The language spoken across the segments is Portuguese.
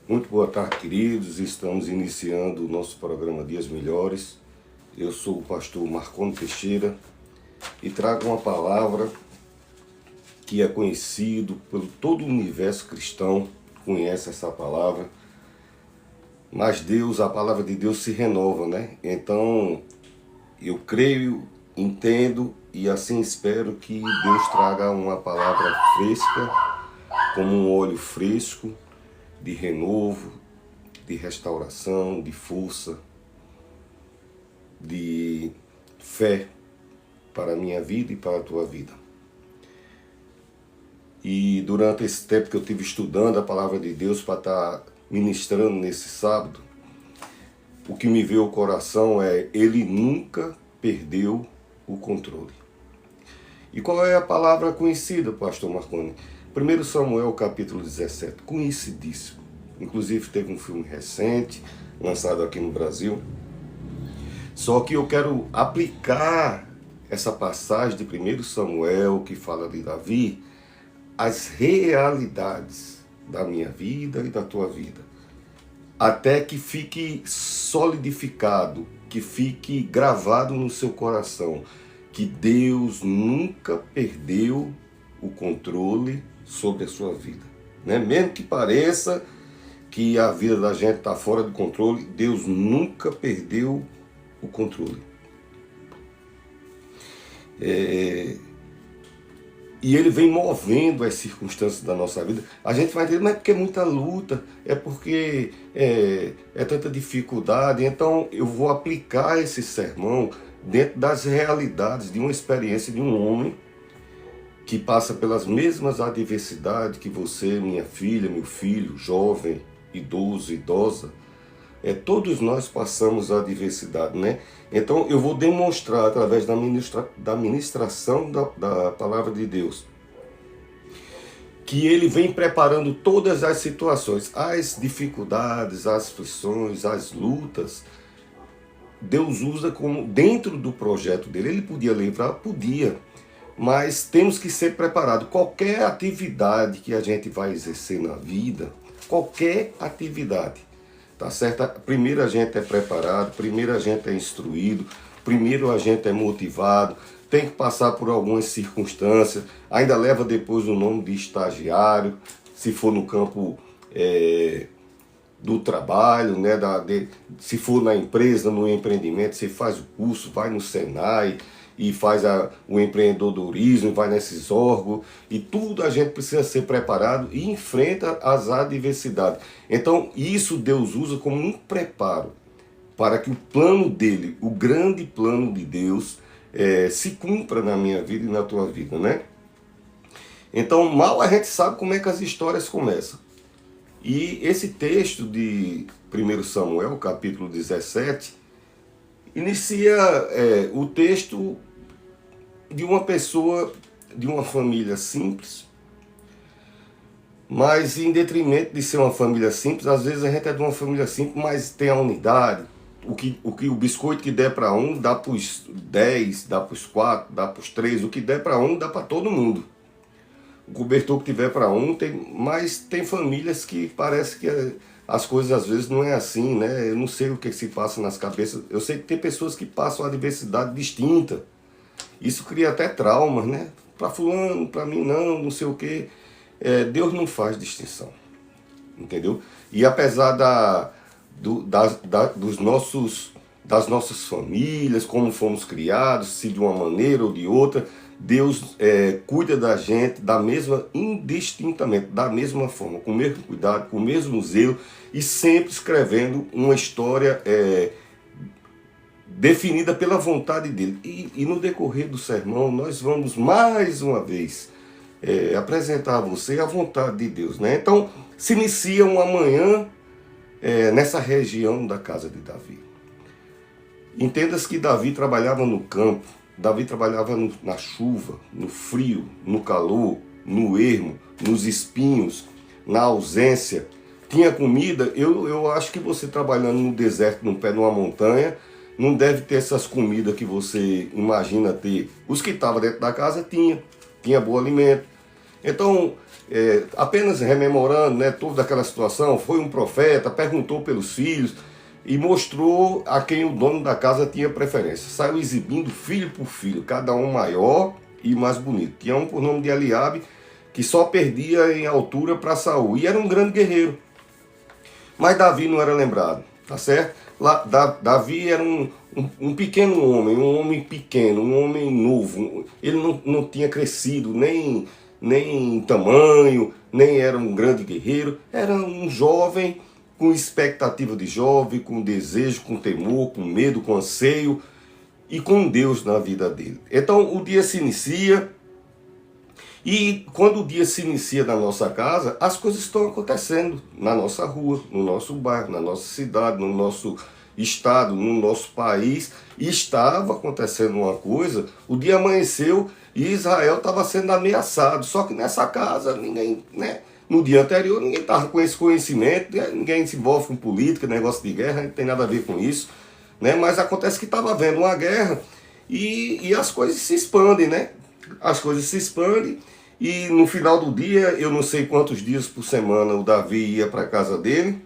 Muito boa tarde, queridos. Estamos iniciando o nosso programa Dias Melhores. Eu sou o pastor Marconi Teixeira e trago uma palavra que é conhecido por todo o universo cristão, conhece essa palavra, mas Deus, a palavra de Deus se renova, né? Então, eu creio, entendo e assim espero que Deus traga uma palavra fresca, como um óleo fresco, de renovo, de restauração, de força, de fé para a minha vida e para a tua vida. E durante esse tempo que eu estive estudando a palavra de Deus para estar ministrando nesse sábado, o que me veio ao coração é: Ele nunca perdeu o controle. E qual é a palavra conhecida, pastor Marconi? 1 Samuel capítulo 17, conhecidíssimo. Inclusive teve um filme recente, lançado aqui no Brasil. Só que eu quero aplicar essa passagem de 1 Samuel, que fala de Davi, às realidades da minha vida e da tua vida. Até que fique solidificado, que fique gravado no seu coração, que Deus nunca perdeu o controle sobre a sua vida, né? Mesmo que pareça que a vida da gente está fora de controle, Deus nunca perdeu o controle. E Ele vem movendo as circunstâncias da nossa vida. A gente vai dizer, mas é porque é muita luta, é porque é tanta dificuldade. Então eu vou aplicar esse sermão dentro das realidades de uma experiência de um homem que passa pelas mesmas adversidades que você, minha filha, meu filho, jovem, idoso, idosa. Todos nós passamos a adversidade, né? Então eu vou demonstrar através da ministração da palavra de Deus que Ele vem preparando todas as situações, as dificuldades, as aflições, as lutas. Deus usa como dentro do projeto dele. Ele podia livrar? Podia. Mas temos que ser preparados. Qualquer atividade que a gente vai exercer na vida, qualquer atividade, tá certo? Primeiro a gente é preparado, primeiro a gente é instruído, primeiro a gente é motivado, tem que passar por algumas circunstâncias, ainda leva depois o nome de estagiário, se for no campo do trabalho, né? Se for na empresa, no empreendimento, você faz o curso, vai no Senai, e faz o empreendedorismo, vai nesses órgãos, e tudo a gente precisa ser preparado e enfrenta as adversidades. Então isso Deus usa como um preparo para que o plano dele, o grande plano de Deus, se cumpra na minha vida e na tua vida, né? Então mal a gente sabe como é que as histórias começam. E esse texto de 1 Samuel, capítulo 17, inicia o texto de uma pessoa, de uma família simples, mas em detrimento de ser uma família simples, às vezes a gente é de uma família simples, mas tem a unidade. O biscoito que der para um, dá para os 10, dá para os 4, dá para os 3, o que der para um, dá para todo mundo. O cobertor que tiver para um, mas tem famílias que parece que as coisas às vezes não é assim, né? Eu não sei o que se passa nas cabeças. Eu sei que tem pessoas que passam a adversidade distinta. Isso cria até traumas, né? Para fulano, para mim não sei o quê. Deus não faz distinção, entendeu? E apesar das nossas famílias, como fomos criados, se de uma maneira ou de outra, Deus cuida da gente indistintamente, da mesma forma, com o mesmo cuidado, com o mesmo zelo, e sempre escrevendo uma história definida pela vontade dele. E no decorrer do sermão, nós vamos mais uma vez apresentar a você a vontade de Deus, né? Então, se inicia uma manhã nessa região da casa de Davi. Entenda-se que Davi trabalhava no campo, Davi trabalhava na chuva, no frio, no calor, no ermo, nos espinhos, na ausência. Tinha comida. Eu acho que você trabalhando no deserto, no pé de uma montanha, não deve ter essas comidas que você imagina ter. Os que estavam dentro da casa tinha bom alimento. Então, apenas rememorando, né, toda aquela situação, foi um profeta, perguntou pelos filhos e mostrou a quem o dono da casa tinha preferência. Saiu exibindo filho por filho, cada um maior e mais bonito. Tinha um por nome de Eliabe, que só perdia em altura para Saul, e era um grande guerreiro. Mas Davi não era lembrado, tá certo? Davi era um pequeno homem, um homem pequeno, um homem novo. Ele não tinha crescido nem em tamanho, nem era um grande guerreiro. Era um jovem com expectativa de jovem, com desejo, com temor, com medo, com anseio e com Deus na vida dele. Então o dia se inicia. E quando o dia se inicia na nossa casa, as coisas estão acontecendo na nossa rua, no nosso bairro, na nossa cidade, no nosso estado, no nosso país. E estava acontecendo uma coisa, o dia amanheceu e Israel estava sendo ameaçado. Só que nessa casa, ninguém, né? No dia anterior, ninguém estava com esse conhecimento, né? Ninguém se envolve com política, negócio de guerra, não tem nada a ver com isso, né? Mas acontece que estava havendo uma guerra e as coisas se expandem, né? As coisas se expandem e no final do dia, eu não sei quantos dias por semana o Davi ia para a casa dele,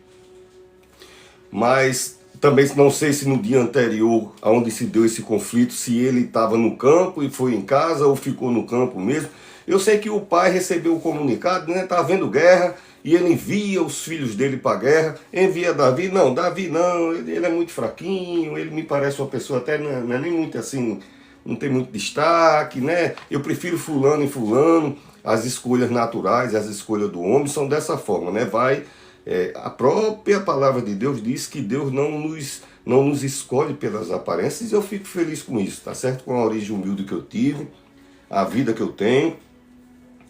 mas também não sei se no dia anterior, onde se deu esse conflito, se ele estava no campo e foi em casa ou ficou no campo mesmo. Eu sei que o pai recebeu o comunicado, né? Está havendo guerra e ele envia os filhos dele para a guerra, envia Davi não, ele é muito fraquinho, ele me parece uma pessoa até não é nem muito assim, não tem muito destaque, né? Eu prefiro fulano e fulano. As escolhas naturais, as escolhas do homem são dessa forma, né? A própria palavra de Deus diz que Deus não nos escolhe pelas aparências, e eu fico feliz com isso, tá certo? Com a origem humilde que eu tive, a vida que eu tenho,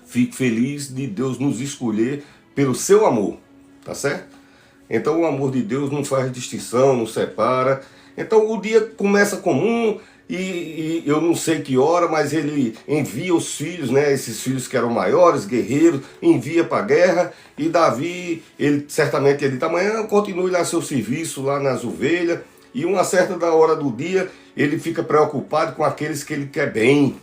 fico feliz de Deus nos escolher pelo seu amor, tá certo? Então o amor de Deus não faz distinção, não separa. Então o dia começa comum, e eu não sei que hora, mas ele envia os filhos, né, esses filhos que eram maiores, guerreiros, envia para a guerra, e Davi, certamente ele amanhã continue lá seu serviço, lá nas ovelhas, e uma certa da hora do dia, ele fica preocupado com aqueles que ele quer bem.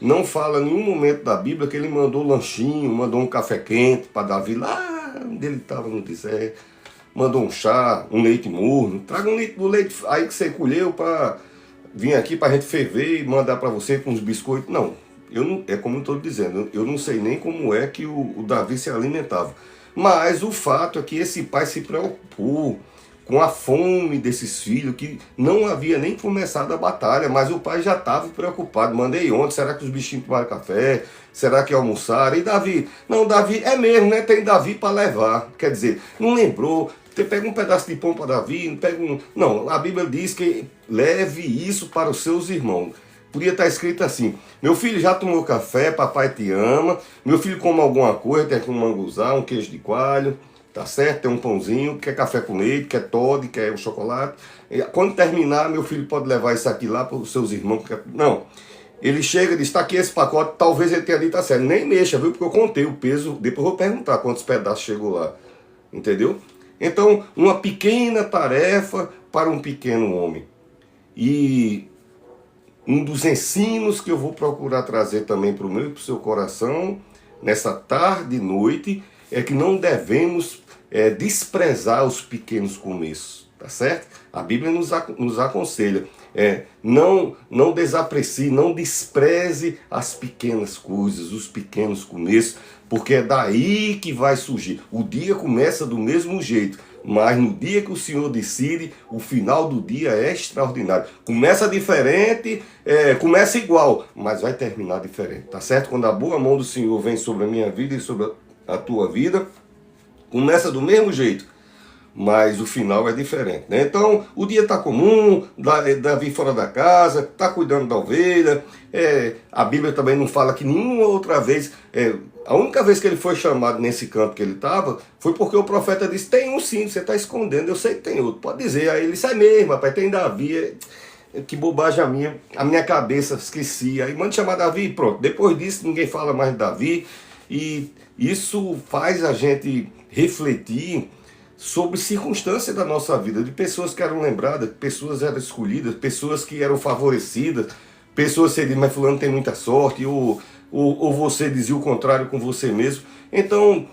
Não fala em nenhum momento da Bíblia que ele mandou lanchinho, mandou um café quente para Davi lá onde ele estava no deserto. Mandou um chá, um leite morno, traga um litro do leite aí que você colheu para vir aqui para a gente ferver e mandar para você com uns biscoitos. Não, é como eu estou dizendo, eu não sei nem como é que o Davi se alimentava. Mas o fato é que esse pai se preocupou com a fome desses filhos, que não havia nem começado a batalha, mas o pai já estava preocupado. Mandei ontem, será que os bichinhos tomaram café? Será que almoçaram? E Davi? Não, Davi é mesmo, né? Tem Davi para levar. Quer dizer, não lembrou. Você pega um pedaço de pão para Davi, Não, a Bíblia diz que leve isso para os seus irmãos. Podia estar escrito assim: meu filho já tomou café, papai te ama. Meu filho come alguma coisa, tem aqui um manguzá, um queijo de coalho, tá certo? Tem um pãozinho, quer café com leite, quer Toddy, quer um chocolate. Quando terminar, meu filho pode levar isso aqui lá para os seus irmãos. Não. Ele chega e diz: está aqui esse pacote. Talvez ele tenha dito assim: nem mexa, viu? Porque eu contei o peso. Depois eu vou perguntar quantos pedaços chegou lá. Entendeu? Então, uma pequena tarefa para um pequeno homem. E um dos ensinos que eu vou procurar trazer também para o meu e para o seu coração, nessa tarde e noite, é que não devemos desprezar os pequenos começos, tá certo? A Bíblia nos aconselha, não desaprecie, não despreze as pequenas coisas, os pequenos começos, porque é daí que vai surgir. O dia começa do mesmo jeito, mas no dia que o Senhor decide, o final do dia é extraordinário. Começa diferente, começa igual, mas vai terminar diferente, tá certo? Quando a boa mão do Senhor vem sobre a minha vida e sobre a tua vida, começa do mesmo jeito, mas o final é diferente, né? Então, o dia está comum, Davi fora da casa, está cuidando da ovelha. A Bíblia também não fala que nenhuma outra vez, a única vez que ele foi chamado nesse campo que ele estava, foi porque o profeta disse: tem um sim, você está escondendo, eu sei que tem outro, pode dizer. Aí ele disse: é mesmo, rapaz, tem Davi. Que bobagem a minha cabeça, esqueci. Aí manda chamar Davi, pronto. Depois disso, ninguém fala mais de Davi, e isso faz a gente refletir sobre circunstâncias da nossa vida, de pessoas que eram lembradas, pessoas eram escolhidas, pessoas que eram favorecidas, pessoas que dizem: mas fulano tem muita sorte, ou ou você dizia o contrário com você mesmo. Então,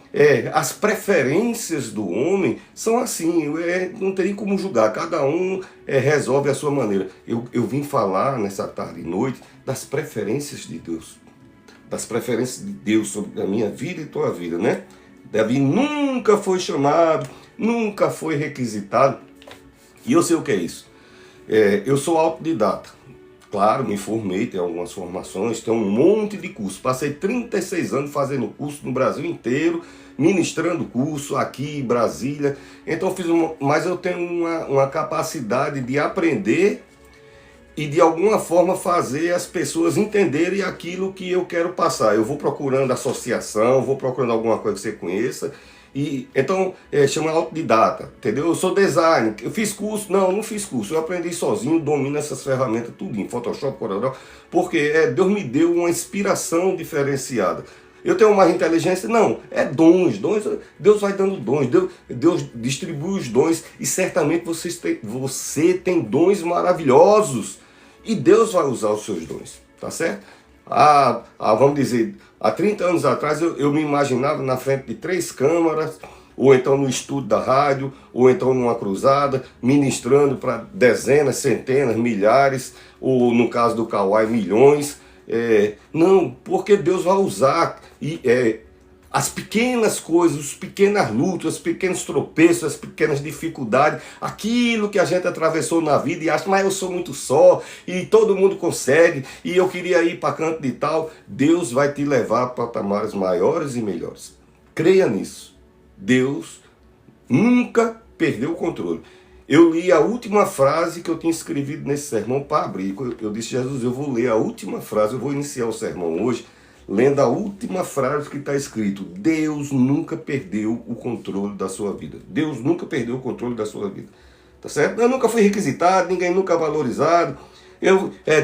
as preferências do homem são assim, não tem como julgar, cada um resolve a sua maneira. Eu vim falar nessa tarde e noite das preferências de Deus, das preferências de Deus sobre a minha vida e tua vida, né? Davi nunca foi chamado, nunca foi requisitado, e eu sei o que é isso. Eu sou autodidata. Claro, me formei, tenho algumas formações, tenho um monte de curso. Passei 36 anos fazendo curso no Brasil inteiro, ministrando curso aqui em Brasília. Então mas eu tenho uma capacidade de aprender e de alguma forma fazer as pessoas entenderem aquilo que eu quero passar. Eu vou procurando associação, vou procurando alguma coisa que você conheça. E então chama autodidata, entendeu? Eu sou designer, eu fiz curso? Não fiz curso, eu aprendi sozinho, domino essas ferramentas tudinho, Photoshop, Corel, porque Deus me deu uma inspiração diferenciada. Eu tenho mais inteligência? Não, dons, Deus vai dando dons, Deus distribui os dons, e certamente você tem dons maravilhosos, e Deus vai usar os seus dons, tá certo? Vamos dizer, há 30 anos atrás eu me imaginava na frente de 3 câmaras, ou então no estúdio da rádio, ou então numa cruzada, ministrando para dezenas, centenas, milhares, ou no caso do Kawai, milhões. Não, porque Deus vai usar as pequenas coisas, as pequenas lutas, os pequenos tropeços, as pequenas dificuldades, aquilo que a gente atravessou na vida e acha, mas eu sou muito só, e todo mundo consegue, e eu queria ir para canto de tal. Deus vai te levar para patamares maiores e melhores. Creia nisso. Deus nunca perdeu o controle. Eu li a última frase que eu tinha escrevido nesse sermão para abrir. Eu disse, Jesus, eu vou ler a última frase, eu vou iniciar o sermão hoje, lendo a última frase que está escrito: Deus nunca perdeu o controle da sua vida. Deus nunca perdeu o controle da sua vida. Tá certo? Eu nunca fui requisitado, ninguém nunca valorizado.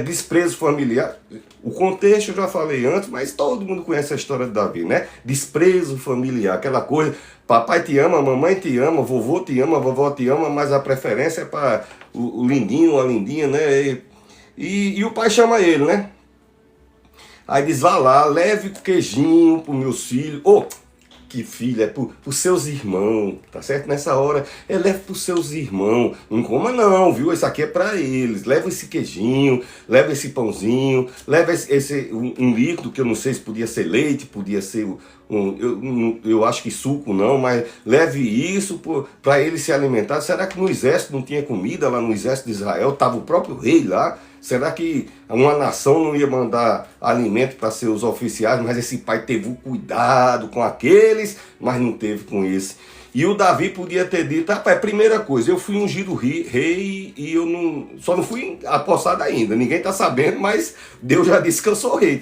Desprezo familiar. O contexto eu já falei antes, mas todo mundo conhece a história de Davi, né? Desprezo familiar, aquela coisa, papai te ama, mamãe te ama, vovô te ama, vovó te ama, mas a preferência é para o lindinho, a lindinha, né? E o pai chama ele, né? Aí diz, vá lá, leve queijinho para os meus filhos. Que filho, é para os seus irmãos, tá certo? Nessa hora, leve para os seus irmãos. Não coma não, viu? Isso aqui é para eles. Leva esse queijinho, leva esse pãozinho, leva um líquido, que eu não sei se podia ser leite, podia ser eu acho que suco não, mas leve isso para eles se alimentar. Será que no exército não tinha comida lá no exército de Israel? Estava o próprio rei lá. Será que uma nação não ia mandar alimento para seus oficiais, mas esse pai teve o cuidado com aqueles, mas não teve com esse? E o Davi podia ter dito, rapaz, primeira coisa, eu fui ungido rei e eu só não fui apossado ainda, ninguém está sabendo, mas Deus já disse que eu sou rei,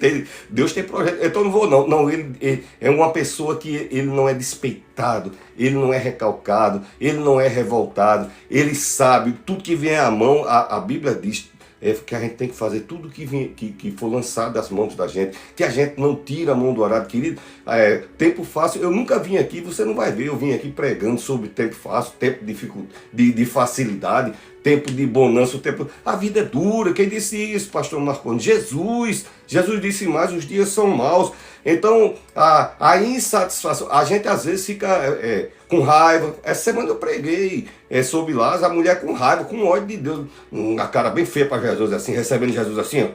Deus tem projeto, então não vou não. Não, ele é uma pessoa que ele não é despeitado, ele não é recalcado, ele não é revoltado, ele sabe, tudo que vem à mão, a Bíblia diz, que a gente tem que fazer tudo que for lançado das mãos da gente, que a gente não tira a mão do arado, querido. Tempo fácil, eu nunca vim aqui, você não vai ver, eu vim aqui pregando sobre tempo fácil, tempo de facilidade, tempo de bonança, a vida é dura. Quem disse isso, pastor Marconi? Jesus disse mais, os dias são maus. Então, a insatisfação, a gente às vezes fica com raiva. Essa semana eu preguei sobre Lázaro, a mulher com raiva, com ódio de Deus, a cara bem feia para Jesus, assim, recebendo Jesus assim, ó.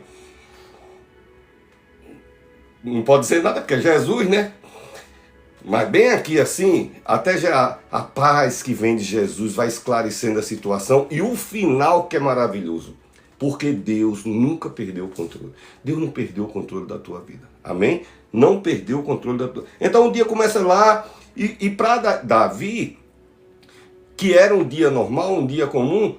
Não pode dizer nada, porque é Jesus, né? Mas bem aqui assim, até já a paz que vem de Jesus vai esclarecendo a situação, e o final que é maravilhoso. Porque Deus nunca perdeu o controle. Deus não perdeu o controle da tua vida. Amém? Não perdeu o controle da tua vida. Então o dia começa lá, e para Davi, que era um dia normal, um dia comum,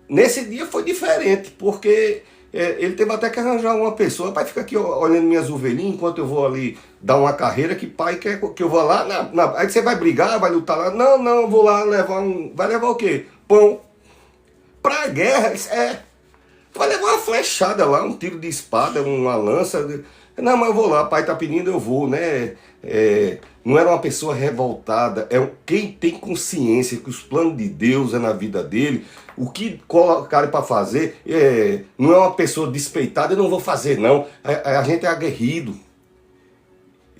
nesse dia foi diferente, porque ele teve até que arranjar uma pessoa, pai, fica aqui olhando minhas ovelhinhas, enquanto eu vou ali dar uma carreira, que pai quer que eu vou lá, aí você vai brigar, vai lutar lá, não, eu vou lá levar vai levar o quê? Pão. Pra guerra, vai levar uma flechada lá, um tiro de espada, uma lança. Não, mas eu vou lá, pai tá pedindo, eu vou, né? Não era uma pessoa revoltada, quem tem consciência que os planos de Deus é na vida dele, o que colocaram para fazer, não é uma pessoa despeitada, eu não vou fazer não, a gente é aguerrido,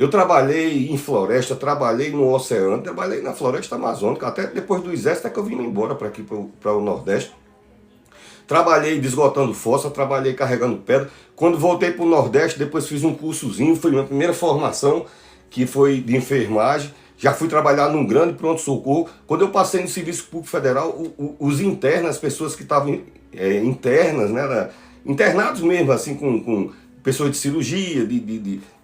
Eu trabalhei em floresta, trabalhei no oceano, trabalhei na floresta amazônica, até depois do exército é que eu vim embora para aqui, para o Nordeste. Trabalhei desgotando fossa, trabalhei carregando pedra. Quando voltei para o Nordeste, depois fiz um cursozinho, foi minha primeira formação, que foi de enfermagem. Já fui trabalhar num grande pronto-socorro. Quando eu passei no Serviço Público Federal, os internos, as pessoas que estavam internas, né, internados mesmo, assim, com pessoas de cirurgia,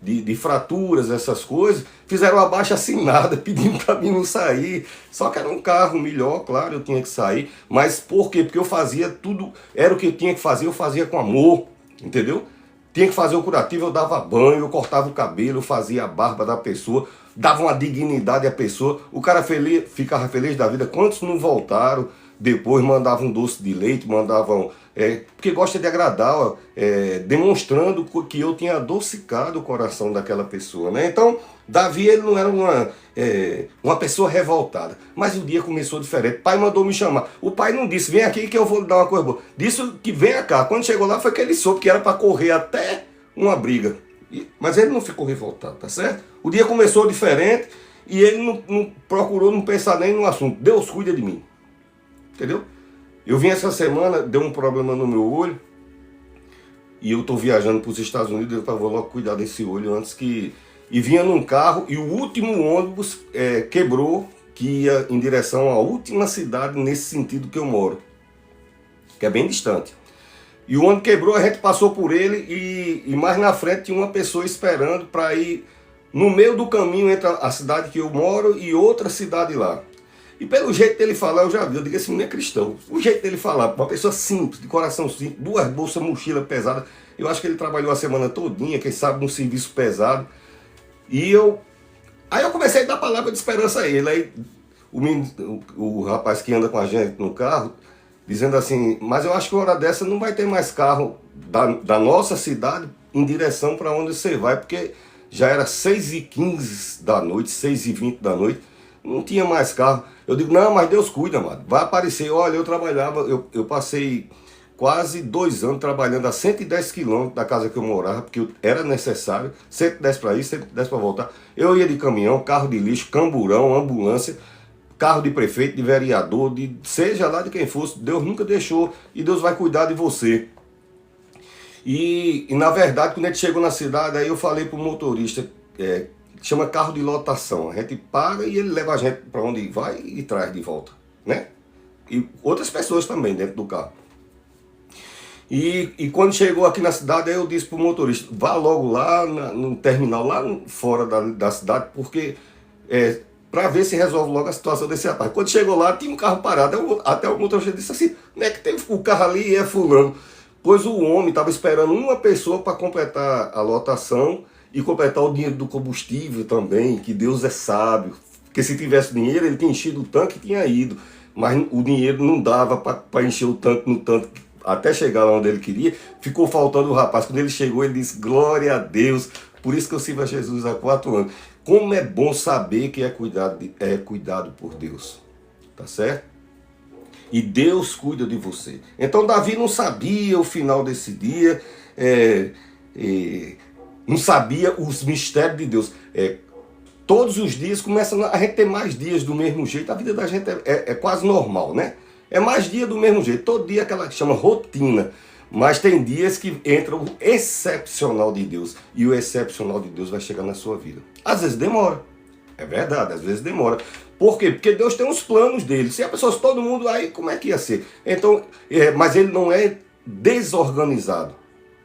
de fraturas, essas coisas, fizeram abaixo-assinada pedindo para mim não sair. Só que era um carro melhor, claro, eu tinha que sair. Mas por quê? Porque eu fazia tudo, era o que eu tinha que fazer, eu fazia com amor, entendeu? Tinha que fazer o curativo, eu dava banho, eu cortava o cabelo, eu fazia a barba da pessoa, dava uma dignidade à pessoa. O cara feliz, ficava feliz da vida. Quantos não voltaram? Depois mandavam um doce de leite, mandavam... porque gosta de agradar, demonstrando que eu tinha adocicado o coração daquela pessoa, né? Então, Davi, ele não era uma pessoa revoltada. Mas o dia começou diferente. O pai mandou me chamar. O pai não disse, vem aqui que eu vou lhe dar uma coisa boa. Disse que venha cá. Quando chegou lá, foi que ele soube que era para correr até uma briga. Mas ele não ficou revoltado, tá certo? O dia começou diferente e ele não procurou não pensar nem no assunto. Deus cuida de mim. Entendeu? Eu vim essa semana, deu um problema no meu olho, e eu estou viajando para os Estados Unidos, eu vou logo cuidar desse olho antes que... E vinha num carro, e o último ônibus quebrou, que ia em direção à última cidade nesse sentido que eu moro, que é bem distante. E o ônibus quebrou, a gente passou por ele, e mais na frente tinha uma pessoa esperando para ir no meio do caminho entre a cidade que eu moro e outra cidade lá. E pelo jeito dele falar, eu já vi, eu digo assim, não é cristão. O jeito dele falar, uma pessoa simples, de coração simples, 2 bolsas, mochila pesada. Eu acho que ele trabalhou a semana todinha, quem sabe num serviço pesado. Aí eu comecei a dar palavra de esperança a ele. Aí o rapaz que anda com a gente no carro, dizendo assim, mas eu acho que uma hora dessa não vai ter mais carro da nossa cidade em direção para onde você vai, porque já era 6h15 da noite, 6h20 da noite, não tinha mais carro. Eu digo, não, mas Deus cuida, mano. Vai aparecer. Olha, eu trabalhava, eu passei quase 2 anos trabalhando a 110 quilômetros da casa que eu morava, porque era necessário, 110 para ir, 110 para voltar. Eu ia de caminhão, carro de lixo, camburão, ambulância, carro de prefeito, de vereador, seja lá de quem fosse, Deus nunca deixou e Deus vai cuidar de você. E na verdade, quando a gente chegou na cidade, aí eu falei pro motorista, chama carro de lotação. A gente paga e ele leva a gente para onde vai e traz de volta, né? E outras pessoas também dentro do carro. E quando chegou aqui na cidade, aí eu disse pro motorista, vá logo lá no terminal, lá fora da cidade, porque para ver se resolve logo a situação desse rapaz. Quando chegou lá, tinha um carro parado. Até o motorista disse assim, não é que tem o carro ali e é fulano. Pois o homem estava esperando uma pessoa para completar a lotação e completar o dinheiro do combustível também, que Deus é sábio. Porque se tivesse dinheiro, ele tinha enchido o tanque e tinha ido. Mas o dinheiro não dava para encher o tanque no tanque, até chegar lá onde ele queria. Ficou faltando o rapaz. Quando ele chegou, ele disse, glória a Deus, por isso que eu sirvo a Jesus há 4 anos. Como é bom saber que é cuidado por Deus, tá certo? E Deus cuida de você. Então Davi não sabia o final desse dia, não sabia os mistérios de Deus. Todos os dias começa a gente ter mais dias do mesmo jeito. A vida da gente é quase normal, né? É mais dia do mesmo jeito. Todo dia aquela que chama rotina. Mas tem dias que entra o excepcional de Deus. E o excepcional de Deus vai chegar na sua vida. Às vezes demora. É verdade, às vezes demora. Por quê? Porque Deus tem os planos dele. Se a pessoa, se todo mundo, aí como é que ia ser? Então, mas ele não é desorganizado.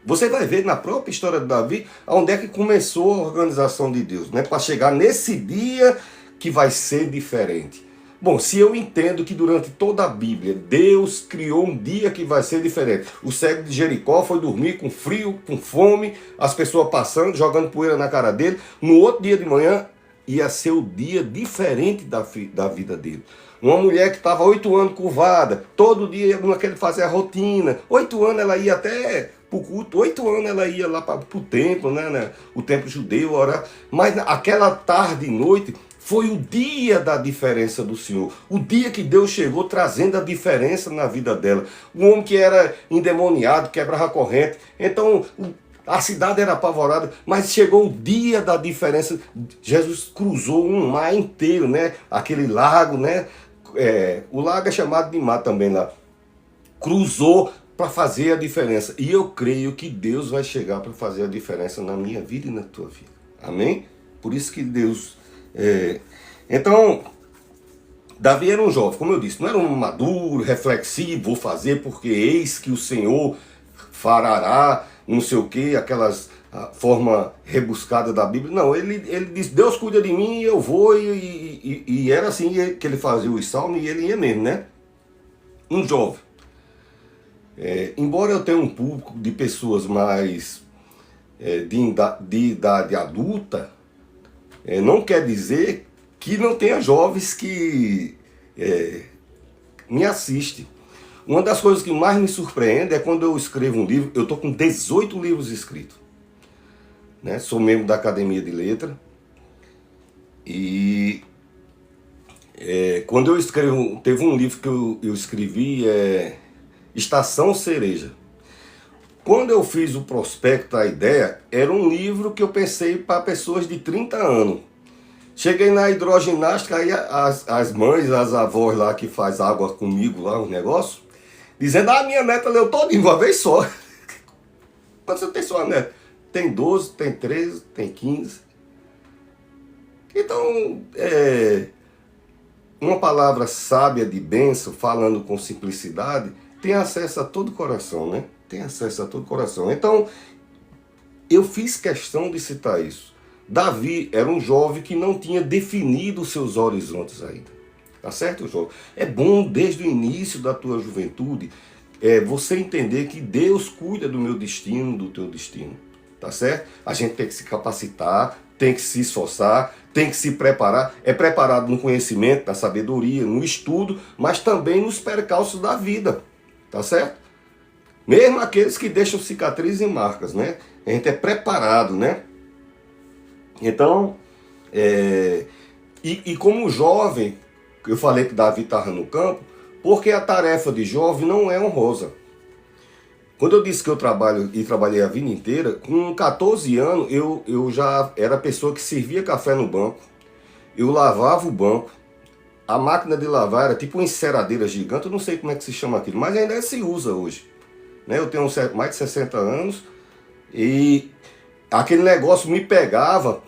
Você vai ver na própria história de Davi, onde é que começou a organização de Deus, né? Para chegar nesse dia que vai ser diferente. Bom, se eu entendo que durante toda a Bíblia, Deus criou um dia que vai ser diferente. O cego de Jericó foi dormir com frio, com fome, as pessoas passando, jogando poeira na cara dele. No outro dia de manhã, ia ser o dia diferente da vida dele. Uma mulher que estava 8 anos curvada, todo dia ela queria fazer a rotina. 8 anos ela ia até para o culto, 8 anos ela ia lá para o templo, né, o templo judeu, orar. Mas aquela tarde e noite foi o dia da diferença do Senhor. O dia que Deus chegou trazendo a diferença na vida dela. Um homem que era endemoniado, quebrava a corrente. Então A cidade era apavorada, mas chegou o dia da diferença. Jesus cruzou um mar inteiro, né? Aquele lago, né? O lago é chamado de mar também lá. Cruzou para fazer a diferença. E eu creio que Deus vai chegar para fazer a diferença na minha vida e na tua vida. Amém? Por isso que Deus... Então, Davi era um jovem, como eu disse, não era um maduro, reflexivo, vou fazer porque eis que o Senhor fará, não sei o que, aquelas forma rebuscada da Bíblia. Não, ele disse, Deus cuida de mim, eu vou, e era assim que ele fazia os salmos, e ele ia mesmo, né? Um jovem. Embora eu tenha um público de pessoas mais de idade adulta, não quer dizer que não tenha jovens que me assistem. Uma das coisas que mais me surpreende é quando eu escrevo um livro. Eu estou com 18 livros escritos, né? Sou membro da Academia de Letra. E quando eu escrevo, teve um livro que eu escrevi, Estação Cereja. Quando eu fiz o prospecto, a ideia, era um livro que eu pensei para pessoas de 30 anos. Cheguei na hidroginástica, aí as mães, as avós lá que faz água comigo lá, os negócios, dizendo, minha neta leu todo de uma vez só. Quando você tem sua neta? Tem 12, tem 13, tem 15. Então, uma palavra sábia de bênção, falando com simplicidade, tem acesso a todo o coração, né? Tem acesso a todo o coração. Então, eu fiz questão de citar isso. Davi era um jovem que não tinha definido os seus horizontes ainda. Tá certo, jovem? É bom, desde o início da tua juventude, você entender que Deus cuida do meu destino, do teu destino. Tá certo? A gente tem que se capacitar, tem que se esforçar, tem que se preparar. É preparado no conhecimento, na sabedoria, no estudo, mas também nos percalços da vida. Tá certo? Mesmo aqueles que deixam cicatrizes e marcas, né? A gente é preparado, né? Então, como jovem, eu falei que Davi estava no campo, porque a tarefa de jovem não é honrosa. Quando eu disse que eu trabalhei a vida inteira, com 14 anos eu já era pessoa que servia café no banco, eu lavava o banco, a máquina de lavar era tipo uma enceradeira gigante, eu não sei como é que se chama aquilo, mas ainda se usa hoje. Né? Eu tenho mais de 60 anos e aquele negócio me pegava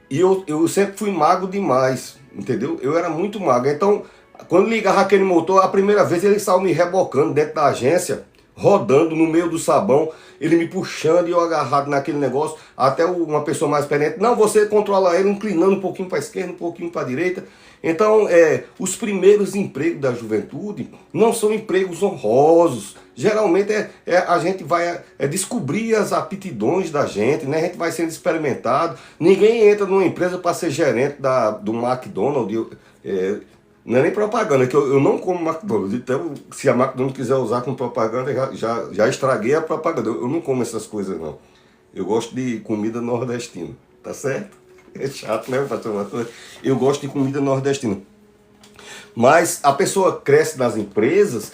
e eu sempre fui magro demais, entendeu? Eu era muito magro. Então, quando ligava aquele motor, a primeira vez ele estava me rebocando dentro da agência, rodando no meio do sabão, ele me puxando e eu agarrado naquele negócio, até uma pessoa mais experiente, não, você controla ele inclinando um pouquinho para a esquerda, um pouquinho para a direita. Então, os primeiros empregos da juventude não são empregos honrosos. Geralmente a gente vai descobrir as aptidões da gente, né? A gente vai sendo experimentado. Ninguém entra numa empresa para ser gerente do McDonald's. Não é nem propaganda, que eu não como McDonald's. Então, se a McDonald's quiser usar com propaganda, já estraguei a propaganda. Eu não como essas coisas, não. Eu gosto de comida nordestina, tá certo? É chato, né, pastor Matheus? Eu gosto de comida nordestina. Mas a pessoa cresce nas empresas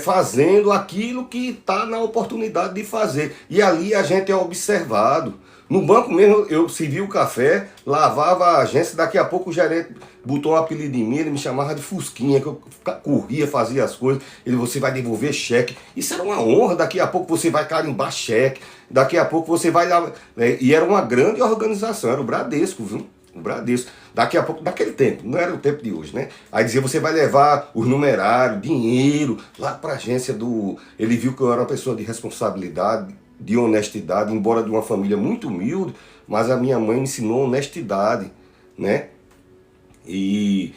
fazendo aquilo que está na oportunidade de fazer. E ali a gente é observado. No banco mesmo, eu servia o café, lavava a agência, daqui a pouco o gerente botou um apelido em mim, ele me chamava de Fusquinha, que eu corria, fazia as coisas, você vai devolver cheque. Isso era uma honra, daqui a pouco você vai carimbar cheque, daqui a pouco você vai... E era uma grande organização, era o Bradesco, viu? O Bradesco. Daqui a pouco, daquele tempo, não era o tempo de hoje, né? Aí dizia, você vai levar os numerários, dinheiro, lá para a agência do... Ele viu que eu era uma pessoa de responsabilidade, de honestidade, embora de uma família muito humilde, mas a minha mãe me ensinou honestidade, né? E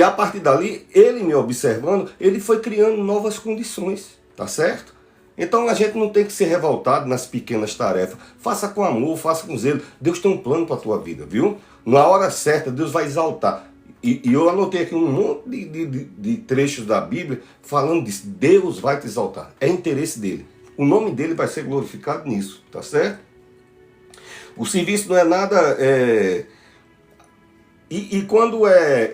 a partir dali, ele me observando, ele foi criando novas condições, tá certo? Então a gente não tem que ser revoltado nas pequenas tarefas. Faça com amor, faça com zelo. Deus tem um plano para a tua vida, viu? Na hora certa, Deus vai exaltar. E eu anotei aqui um monte de trechos da Bíblia falando disso. Deus vai te exaltar. É interesse dele. O nome dele vai ser glorificado nisso, tá certo? O serviço não é nada... E quando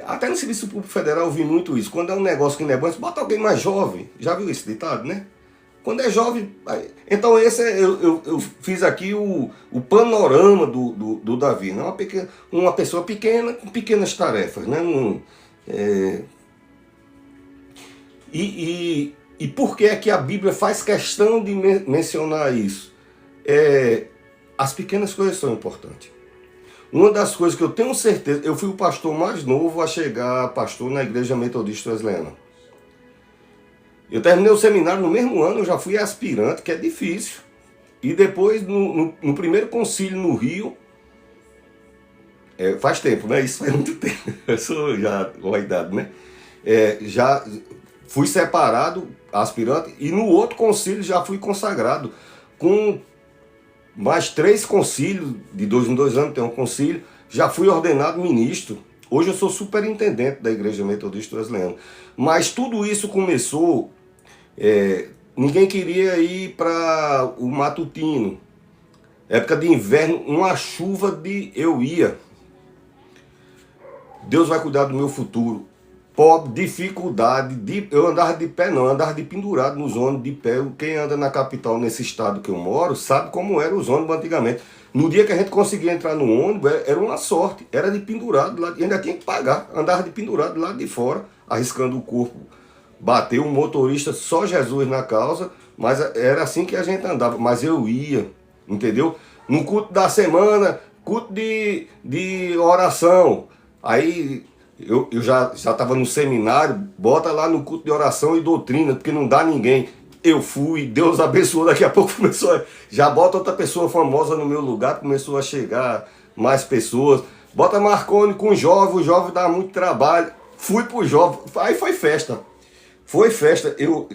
até no Serviço Público Federal eu vi muito isso. Quando é um negócio que não é bom, você bota alguém mais jovem. Já viu esse ditado, né? Quando é jovem... Então esse eu fiz aqui o panorama do Davi, né? Uma pessoa pequena com pequenas tarefas, né? E por que é que a Bíblia faz questão de mencionar isso? As pequenas coisas são importantes. Uma das coisas que eu tenho certeza, eu fui o pastor mais novo a chegar pastor na Igreja Metodista Wesleyana. Eu terminei o seminário no mesmo ano, eu já fui aspirante, que é difícil. E depois, no primeiro concílio no Rio, faz tempo, né? Isso faz muito tempo, eu sou já com a idade, né? Já fui separado, aspirante, e no outro concílio já fui consagrado, com mais 3 concílios, de 2 em 2 anos tem um concílio, já fui ordenado ministro. Hoje eu sou superintendente da Igreja Metodista Wesleyana. Mas tudo isso começou, ninguém queria ir para o matutino. Época de inverno, uma chuva eu ia. Deus vai cuidar do meu futuro. Pobre, dificuldade, eu andava de pé não, eu andava de pendurado nos ônibus, de pé. Quem anda na capital, nesse estado que eu moro, sabe como eram os ônibus antigamente. No dia que a gente conseguia entrar no ônibus, era uma sorte, era de pendurado, lá, e ainda tinha que pagar, andava de pendurado lá de fora, arriscando o corpo. Bateu um motorista, só Jesus na causa, mas era assim que a gente andava, mas eu ia, entendeu? No culto da semana, culto de oração, aí... Eu já estava no seminário, bota lá no culto de oração e doutrina, porque não dá ninguém. Eu fui, Deus abençoou, daqui a pouco começou, já bota outra pessoa famosa no meu lugar, começou a chegar mais pessoas. Bota Marconi com o jovem dá muito trabalho. Fui pro jovem, aí foi festa. Foi festa, eu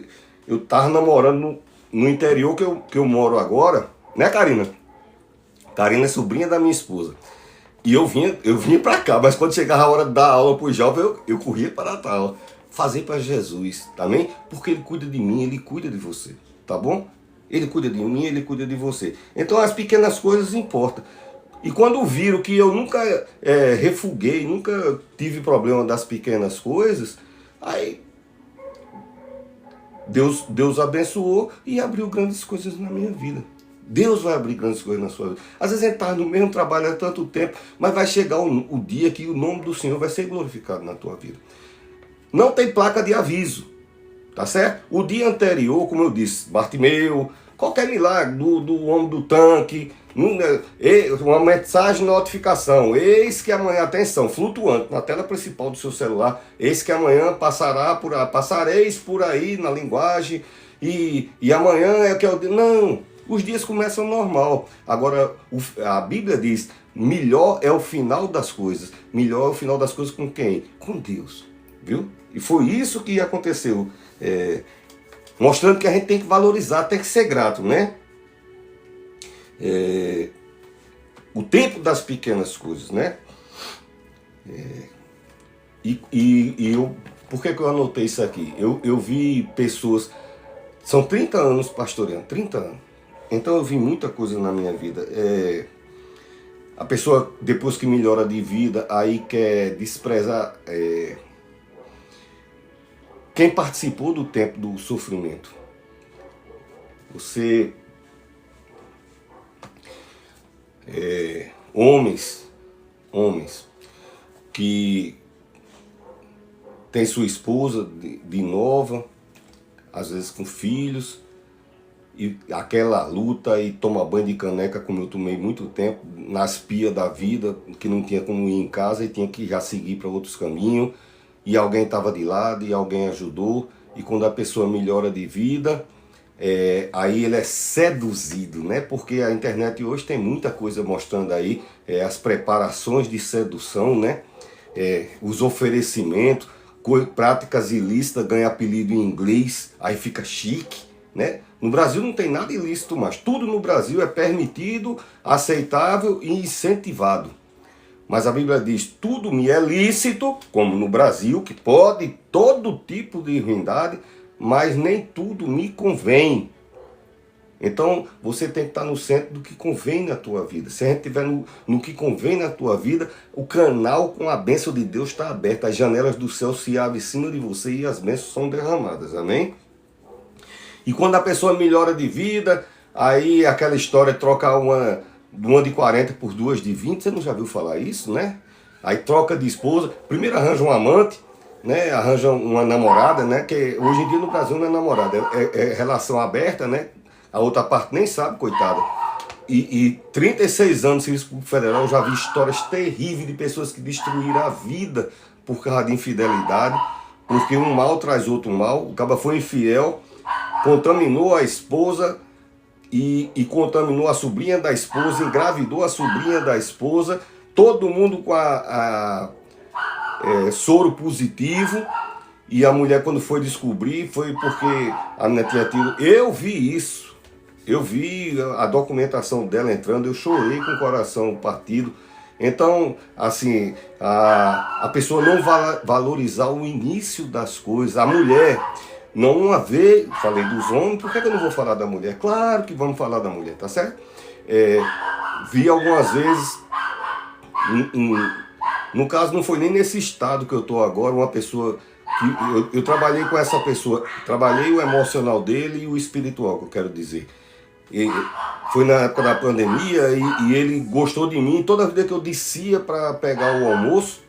tava namorando no interior que eu moro agora, né, Karina? Karina é sobrinha da minha esposa. E eu vinha para cá, mas quando chegava a hora de dar aula para os jovens, eu corria para a aula. Fazer para Jesus, também, porque Ele cuida de mim, Ele cuida de você, tá bom? Ele cuida de mim, Ele cuida de você. Então as pequenas coisas importam. E quando viram que eu nunca refuguei, nunca tive problema das pequenas coisas, aí Deus abençoou e abriu grandes coisas na minha vida. Deus vai abrir grandes coisas na sua vida. Às vezes a gente está no mesmo trabalho há tanto tempo, mas vai chegar o dia que o nome do Senhor vai ser glorificado na tua vida. Não tem placa de aviso, tá certo? O dia anterior, como eu disse, Bartimeu, qualquer milagre do homem do tanque, uma mensagem de notificação, eis que amanhã, atenção, flutuante, na tela principal do seu celular, eis que amanhã passareis por aí na linguagem, e amanhã é que eu... Não! Os dias começam normal. Agora, a Bíblia diz, melhor é o final das coisas. Melhor é o final das coisas com quem? Com Deus. Viu? E foi isso que aconteceu. Mostrando que a gente tem que valorizar, tem que ser grato, né? O tempo das pequenas coisas, né? Por que eu anotei isso aqui? Eu vi pessoas... São 30 anos pastoreando, 30 anos. Então eu vi muita coisa na minha vida. A pessoa, depois que melhora de vida, aí quer desprezar quem participou do tempo do sofrimento. Você... homens que tem sua esposa de nova, às vezes com filhos, e aquela luta e toma banho de caneca, como eu tomei muito tempo, nas pias da vida, que não tinha como ir em casa e tinha que já seguir para outros caminhos, e alguém estava de lado e alguém ajudou, e quando a pessoa melhora de vida, aí ele é seduzido, né? Porque a internet hoje tem muita coisa mostrando aí as preparações de sedução, né? Os oferecimentos, práticas ilícitas, ganha apelido em inglês, aí fica chique, né? No Brasil não tem nada ilícito mais. Tudo no Brasil é permitido, aceitável e incentivado. Mas a Bíblia diz, tudo me é lícito, como no Brasil, que pode todo tipo de ruindade, mas nem tudo me convém. Então você tem que estar no centro do que convém na tua vida. Se a gente estiver no que convém na tua vida, o canal com a bênção de Deus está aberto. As janelas do céu se abrem em cima de você e as bênçãos são derramadas. Amém? E quando a pessoa melhora de vida, aí aquela história de trocar uma de 40 por duas de 20, você não já viu falar isso, né? Aí troca de esposa, primeiro arranja um amante, né? Arranja uma namorada, né? Que hoje em dia no Brasil não é namorada, é relação aberta, né? A outra parte nem sabe, coitada. E 36 anos de Serviço Público Federal, eu já vi histórias terríveis de pessoas que destruíram a vida por causa de infidelidade, porque um mal traz outro mal. O cara foi infiel, contaminou a esposa e contaminou a sobrinha da esposa, engravidou a sobrinha da esposa, todo mundo com soro positivo. E a mulher, quando foi descobrir, foi porque a menina tinha tido... Eu vi isso. Eu vi a documentação dela entrando, eu chorei com o coração partido. Então, assim, a pessoa não valorizar o início das coisas. A mulher, não uma vez, falei dos homens, por que eu não vou falar da mulher? Claro que vamos falar da mulher, tá certo? Vi algumas vezes, no caso não foi nem nesse estado que eu estou agora, uma pessoa... Eu trabalhei com essa pessoa, trabalhei o emocional dele e o espiritual, que eu quero dizer. E foi na época da pandemia e ele gostou de mim. Toda vida que eu descia para pegar o almoço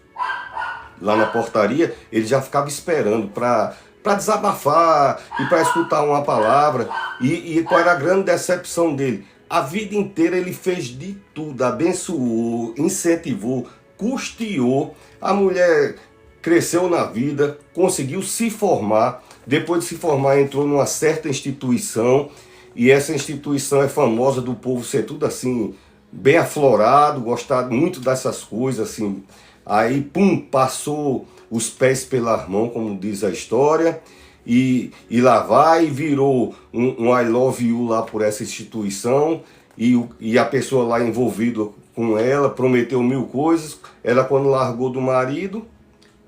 lá na portaria, ele já ficava esperando para desabafar e para escutar uma palavra. E qual era a grande decepção dele? A vida inteira ele fez de tudo, abençoou, incentivou, custeou. A mulher cresceu na vida, conseguiu se formar. Depois de se formar, entrou numa certa instituição. E essa instituição é famosa do povo ser tudo assim, bem aflorado, gostar muito dessas coisas, assim. Aí, pum, passou os pés pela mão, como diz a história, e lá vai e virou um I love you lá por essa instituição, e a pessoa lá envolvida com ela prometeu 1000 coisas. Ela, quando largou do marido,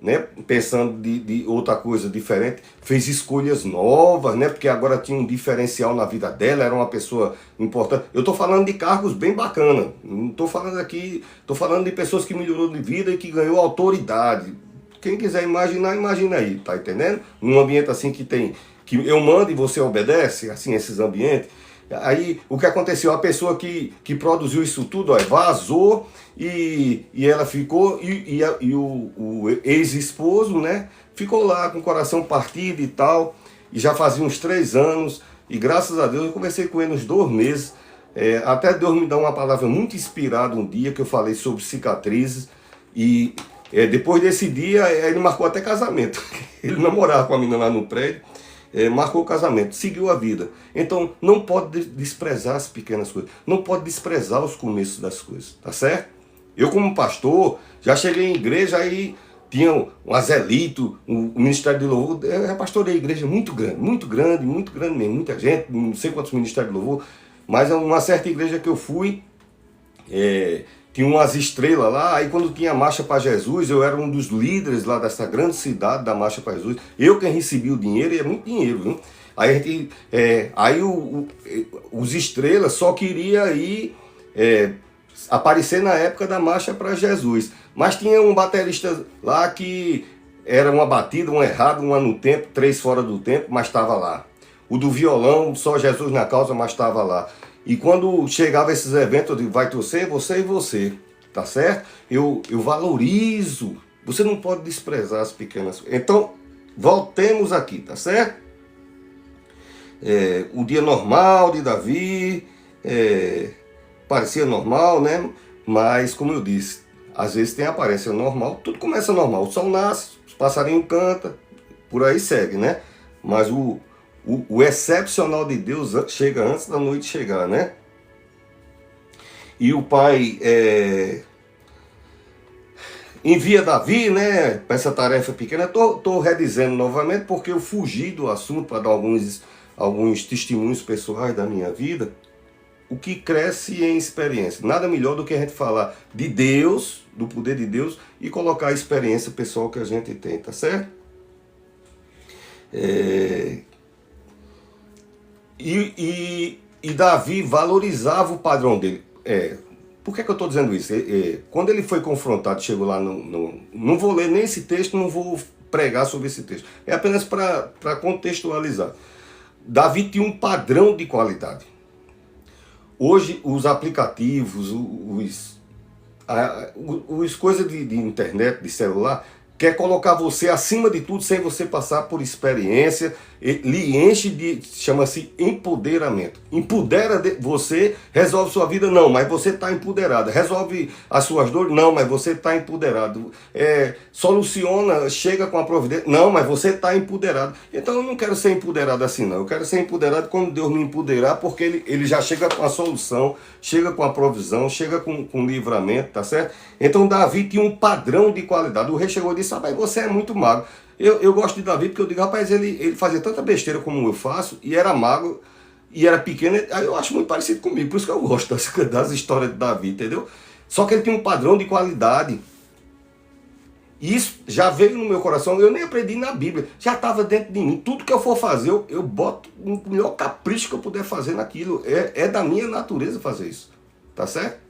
né, pensando de outra coisa diferente, fez escolhas novas, né, porque agora tinha um diferencial na vida dela, era uma pessoa importante. Eu estou falando de cargos bem bacanas, não estou falando aqui, estou falando de pessoas que melhorou de vida e que ganhou autoridade. Quem quiser imaginar, imagina aí, tá entendendo? Num ambiente assim que eu mando e você obedece, assim, esses ambientes. Aí, o que aconteceu? A pessoa que produziu isso tudo, ó, vazou e ela ficou, e o ex-esposo, né, ficou lá com o coração partido e tal, e já fazia uns 3 anos, e graças a Deus eu conversei com ele uns 2 meses, até Deus me dá uma palavra muito inspirada um dia, que eu falei sobre cicatrizes, e depois desse dia ele marcou até casamento. Ele namorava com a menina lá no prédio, marcou o casamento, seguiu a vida. Então não pode desprezar as pequenas coisas, não pode desprezar os começos das coisas, tá certo? Eu, como pastor, já cheguei em igreja, aí tinha um azelito, o Ministério de Louvor. Eu pastorei a igreja muito grande mesmo, muita gente, não sei quantos ministérios de louvor, mas uma certa igreja que eu fui, tinha umas estrelas lá. Aí quando tinha Marcha para Jesus, eu era um dos líderes lá dessa grande cidade da Marcha para Jesus. Eu quem recebi o dinheiro, e é muito dinheiro, viu? Aí a gente, os estrelas só queria ir aparecer na época da Marcha para Jesus. Mas tinha um baterista lá que era uma batida, um errado, uma no tempo, 3 fora do tempo, mas estava lá. O do violão, só Jesus na causa, mas estava lá. E quando chegava esses eventos, eu digo, vai torcer você e você, tá certo? Eu valorizo, você não pode desprezar as pequenas coisas. Então, voltemos aqui, tá certo? O dia normal de Davi, parecia normal, né? Mas, como eu disse, às vezes tem aparência normal, tudo começa normal. O sol nasce, os passarinhos cantam, por aí segue, né? Mas o excepcional de Deus chega antes da noite chegar, né? E o pai envia Davi, né, para essa tarefa pequena. Estou redizendo novamente porque eu fugi do assunto para dar alguns testemunhos pessoais da minha vida. O que cresce em experiência. Nada melhor do que a gente falar de Deus, do poder de Deus, e colocar a experiência pessoal que a gente tem, tá certo? E Davi valorizava o padrão dele. Por que eu estou dizendo isso? Quando ele foi confrontado, chegou lá, não vou ler nem esse texto, não vou pregar sobre esse texto. É apenas para contextualizar. Davi tinha um padrão de qualidade. Hoje, os aplicativos, os coisas de internet, de celular, quer colocar você acima de tudo sem você passar por experiência, lhe enche de, chama-se empoderamento. Empodera você, resolve sua vida? Não, mas você está empoderado. Resolve as suas dores? Não, mas você está empoderado. Soluciona, chega com a providência? Não, mas você está empoderado. Então eu não quero ser empoderado assim não, eu quero ser empoderado quando Deus me empoderar, porque ele já chega com a solução, chega com a provisão, chega com livramento, tá certo? Então Davi tinha um padrão de qualidade. O rei chegou e disse, rapaz, você é muito magro. Eu gosto de Davi porque eu digo, rapaz, ele fazia tanta besteira como eu faço, e era magro, e era pequeno, aí eu acho muito parecido comigo, por isso que eu gosto das histórias de Davi, entendeu? Só que ele tinha um padrão de qualidade. E isso já veio no meu coração, eu nem aprendi na Bíblia, já estava dentro de mim. Tudo que eu for fazer, eu boto o melhor capricho que eu puder fazer naquilo. É da minha natureza fazer isso, tá certo?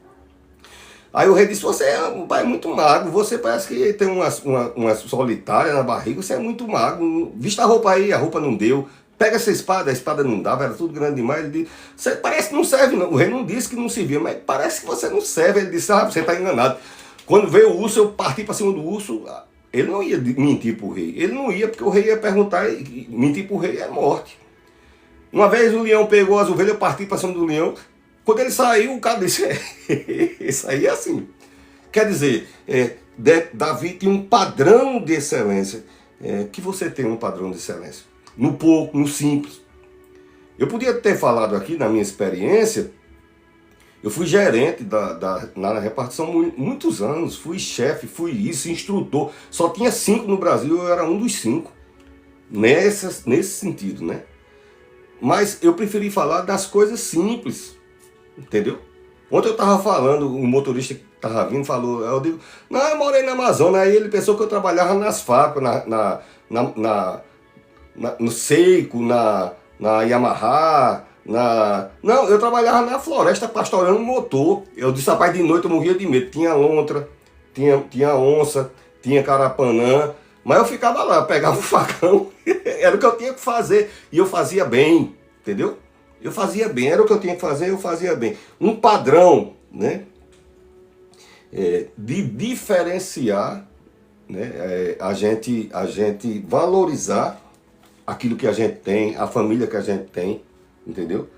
Aí o rei disse, você é um pai muito magro, você parece que tem uma solitária na barriga, você é muito magro, vista a roupa aí, a roupa não deu, pega essa espada, a espada não dava, era tudo grande demais. Ele disse, você parece que não serve não. O rei não disse que não servia, mas parece que você não serve. Ele disse, você está enganado. Quando veio o urso, eu parti para cima do urso, ele não ia mentir para o rei, ele não ia, porque o rei ia perguntar, e mentir para o rei é morte. Uma vez o leão pegou as ovelhas, eu parti para cima do leão. Quando ele saiu, o cara disse, isso aí é assim. Quer dizer, Davi tinha um padrão de excelência. Que você tem um padrão de excelência. No pouco, no simples. Eu podia ter falado aqui, na minha experiência, eu fui gerente na repartição muitos anos, fui chefe, fui isso, instrutor. Só tinha 5 no Brasil, eu era um dos 5. Nesse sentido, né? Mas eu preferi falar das coisas simples. Entendeu? Ontem eu tava falando, o motorista que tava vindo falou, eu digo, não, eu morei na Amazônia, aí ele pensou que eu trabalhava nas fábricas, no Seiko, na Yamaha, Não, eu trabalhava na floresta pastorando motor. Eu disse, rapaz, de noite eu morria de medo, tinha lontra, tinha onça, tinha carapanã, mas eu ficava lá, pegava o facão, era o que eu tinha que fazer, e eu fazia bem, entendeu? Eu fazia bem, era o que eu tinha que fazer, eu fazia bem. Um padrão, né, de diferenciar, né, a gente valorizar aquilo que a gente tem, a família que a gente tem, entendeu?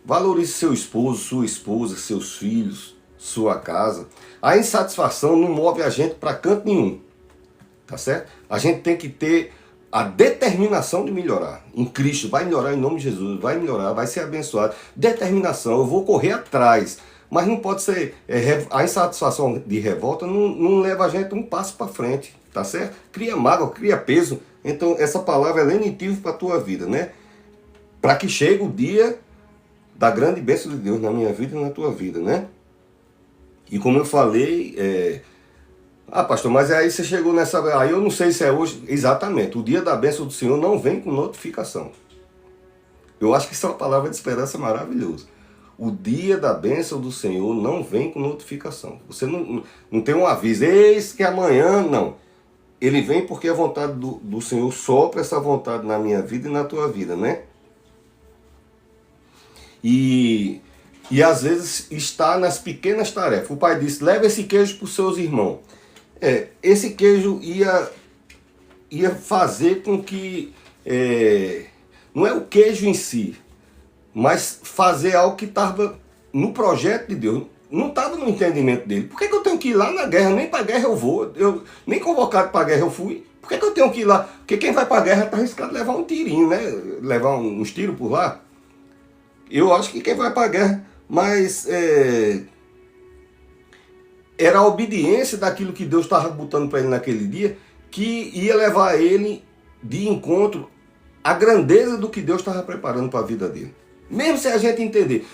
Valorize seu esposo, sua esposa, seus filhos, sua casa. A insatisfação não move a gente para canto nenhum, tá certo? A gente tem que ter a determinação de melhorar. Em Cristo, vai melhorar em nome de Jesus, vai melhorar, vai ser abençoado. Determinação, eu vou correr atrás. Mas não pode ser, a insatisfação de revolta não leva a gente um passo para frente, tá certo? Cria mágoa, cria peso. Então essa palavra é lenitivo para a tua vida, né? Para que chegue o dia da grande bênção de Deus na minha vida e na tua vida, né? E como eu falei, pastor, mas aí você chegou nessa... Aí eu não sei se é hoje... Exatamente, o dia da bênção do Senhor não vem com notificação. Eu acho que isso é uma palavra de esperança maravilhosa. O dia da bênção do Senhor não vem com notificação. Você não tem um aviso, eis que amanhã, não. Ele vem porque a vontade do Senhor sopra essa vontade na minha vida e na tua vida, né? E às vezes está nas pequenas tarefas. O pai disse, leva esse queijo para os seus irmãos. Esse queijo ia fazer com que... não é o queijo em si, mas fazer algo que estava no projeto de Deus. Não estava no entendimento dele. Por que eu tenho que ir lá na guerra? Nem para a guerra eu vou. Nem convocado para a guerra eu fui. Por que eu tenho que ir lá? Porque quem vai para a guerra está arriscado levar um tirinho, né? Levar uns tiros por lá. Eu acho que quem vai para a guerra, mas era a obediência daquilo que Deus estava botando para ele naquele dia, que ia levar ele de encontro à grandeza do que Deus estava preparando para a vida dele. Mesmo se a gente entender,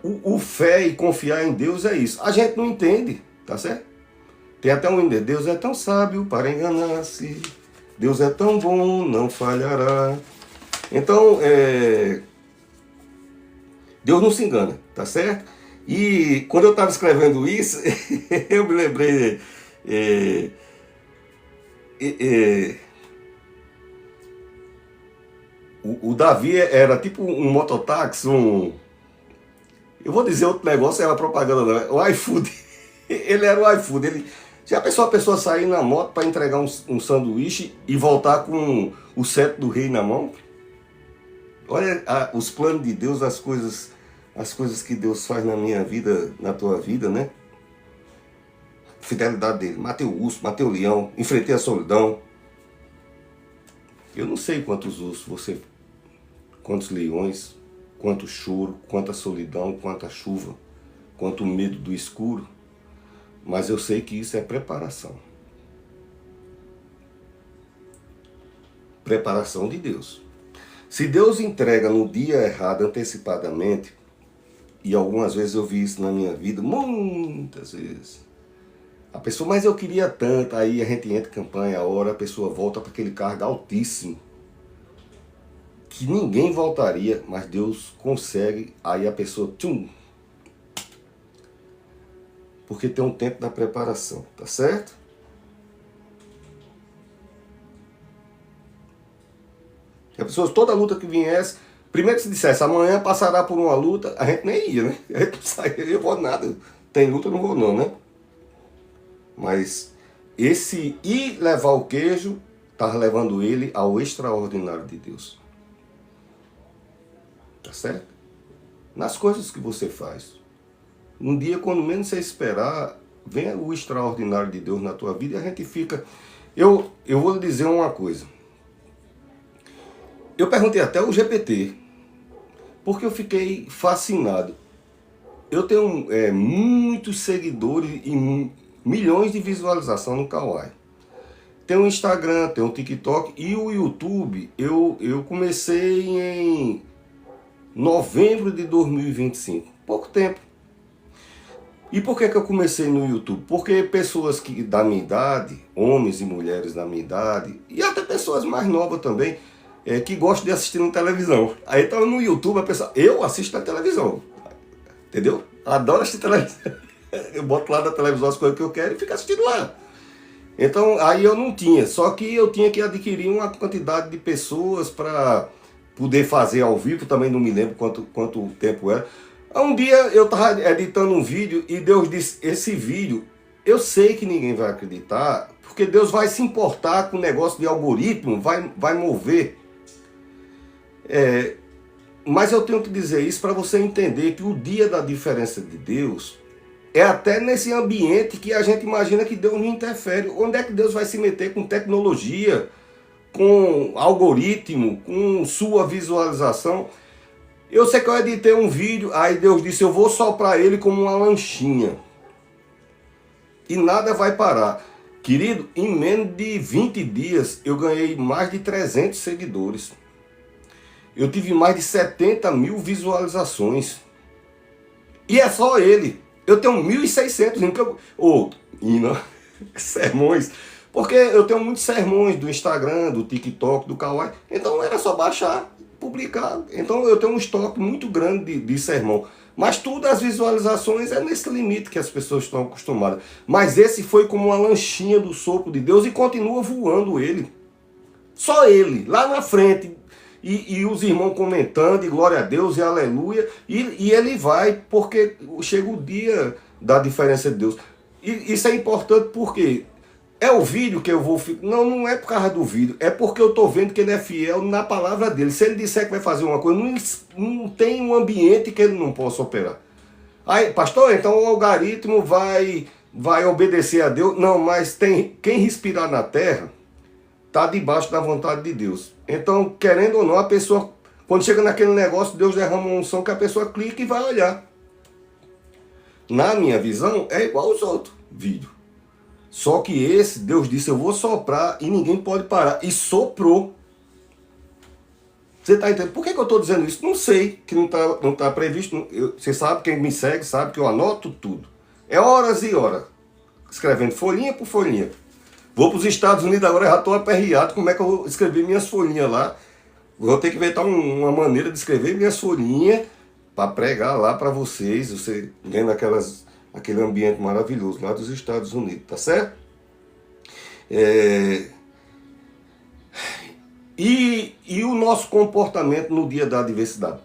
o fé e confiar em Deus é isso. A gente não entende, tá certo? Tem até um hino, Deus é tão sábio para enganar-se, Deus é tão bom, não falhará. Então, Deus não se engana, tá certo? E quando eu estava escrevendo isso, eu me lembrei... O Davi era tipo um mototáxi, eu vou dizer outro negócio, era propaganda, não. O iFood. Ele era o iFood. Já pensou a pessoa sair na moto para entregar um sanduíche e voltar com o cetro do rei na mão? Olha os planos de Deus, as coisas que Deus faz na minha vida, na tua vida, né? Fidelidade dele. Matei o urso, matei o leão, enfrentei a solidão. Eu não sei quantos ursos quantos leões, quanto choro, quanta solidão, quanta chuva, quanto medo do escuro. Mas eu sei que isso é preparação. Preparação de Deus. Se Deus entrega no dia errado, antecipadamente, e algumas vezes eu vi isso na minha vida, muitas vezes, a pessoa, mas eu queria tanto, aí a gente entra em campanha, a hora a pessoa volta para aquele cargo altíssimo, que ninguém voltaria, mas Deus consegue, aí a pessoa, tchum, porque tem um tempo da preparação, tá certo? A pessoa, toda luta que viesse, primeiro que se dissesse, amanhã passará por uma luta, a gente nem ia, né? A gente não sairia, eu vou nada, tem luta, eu não vou não, né? Mas esse ir levar o queijo, está levando ele ao extraordinário de Deus. Tá certo? Nas coisas que você faz. Um dia, quando menos você esperar, vem o extraordinário de Deus na tua vida e a gente fica... Eu vou lhe dizer uma coisa. Eu perguntei até ao GPT, porque eu fiquei fascinado. Eu tenho muitos seguidores e milhões de visualização no Kawaii. Tem o Instagram, tem o TikTok e o YouTube. Eu comecei em novembro de 2025, pouco tempo. E por que eu comecei no YouTube? Porque pessoas da minha idade, homens e mulheres da minha idade, e até pessoas mais novas também, que gostam de assistir na televisão. Aí então no YouTube a pessoa, eu assisto na televisão, entendeu? Adoro assistir televisão. Eu boto lá na televisão as coisas que eu quero e fico assistindo lá. Então aí eu não tinha, só que eu tinha que adquirir uma quantidade de pessoas para poder fazer ao vivo, também não me lembro quanto tempo era. Um dia eu estava editando um vídeo e Deus disse, esse vídeo, eu sei que ninguém vai acreditar, porque Deus vai se importar com o negócio de algoritmo, vai mover. Mas eu tenho que dizer isso para você entender que o dia da diferença de Deus é até nesse ambiente que a gente imagina que Deus não interfere. Onde é que Deus vai se meter com tecnologia, com algoritmo, com sua visualização? Eu sei que eu editei um vídeo, aí Deus disse, eu vou soprar ele como uma lanchinha. E nada vai parar. Querido, em menos de 20 dias eu ganhei mais de 300 seguidores. Eu tive mais de 70 mil visualizações. E é só ele. Eu tenho 1.600 sermões. Porque eu tenho muitos sermões do Instagram, do TikTok, do Kawaii. Então era só baixar, publicar. Então eu tenho um estoque muito grande de sermão. Mas tudo, as visualizações, é nesse limite que as pessoas estão acostumadas. Mas esse foi como uma lanchinha do sopro de Deus e continua voando ele. Só ele, lá na frente. E os irmãos comentando, e glória a Deus, e aleluia. E ele vai, porque chega o dia da diferença de Deus. E isso é importante porque é o vídeo que eu vou... Não é por causa do vídeo, é porque eu estou vendo que ele é fiel na palavra dele. Se ele disser que vai fazer uma coisa, não tem um ambiente que ele não possa operar. Aí, pastor, então o algoritmo vai obedecer a Deus? Não, mas quem respirar na terra está debaixo da vontade de Deus. Então, querendo ou não, a pessoa, quando chega naquele negócio, Deus derrama uma unção que a pessoa clica e vai olhar. Na minha visão, é igual aos outros vídeos. Só que esse, Deus disse, eu vou soprar e ninguém pode parar. E soprou. Você está entendendo? Por que eu estou dizendo isso? Não sei, que não tá previsto. Você sabe, quem me segue sabe que eu anoto tudo. É horas e horas. Escrevendo folhinha por folhinha. Vou para os Estados Unidos agora, já estou aperreado. Como é que eu vou escrever minhas folhinhas lá? Vou ter que inventar uma maneira de escrever minhas folhinhas para pregar lá para vocês. Você vendo aquele ambiente maravilhoso lá dos Estados Unidos, tá certo? E o nosso comportamento no dia da adversidade.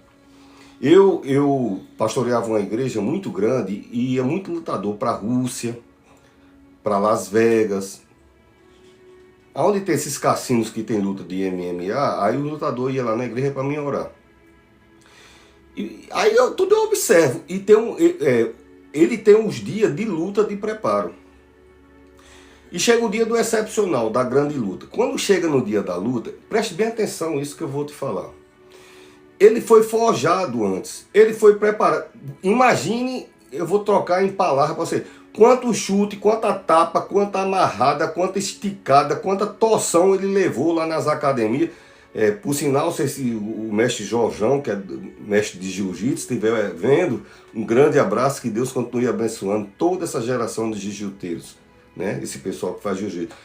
Eu pastoreava uma igreja muito grande e ia muito lutador para a Rússia, para Las Vegas, aonde tem esses cassinos que tem luta de MMA, aí o lutador ia lá na igreja para mim orar. E aí tudo eu observo, e ele tem uns dias de luta, de preparo. E chega o dia do excepcional, da grande luta. Quando chega no dia da luta, preste bem atenção nisso que eu vou te falar. Ele foi forjado antes, ele foi preparado. Imagine, eu vou trocar em palavras para você, quanto chute, quanta tapa, quanta amarrada, quanta esticada, quanta torção ele levou lá nas academias. Por sinal, não sei se o mestre Jorjão, que é mestre de jiu-jitsu, estiver vendo, um grande abraço, que Deus continue abençoando toda essa geração de jiu-jiteiros, né? Esse pessoal que faz jiu-jitsu.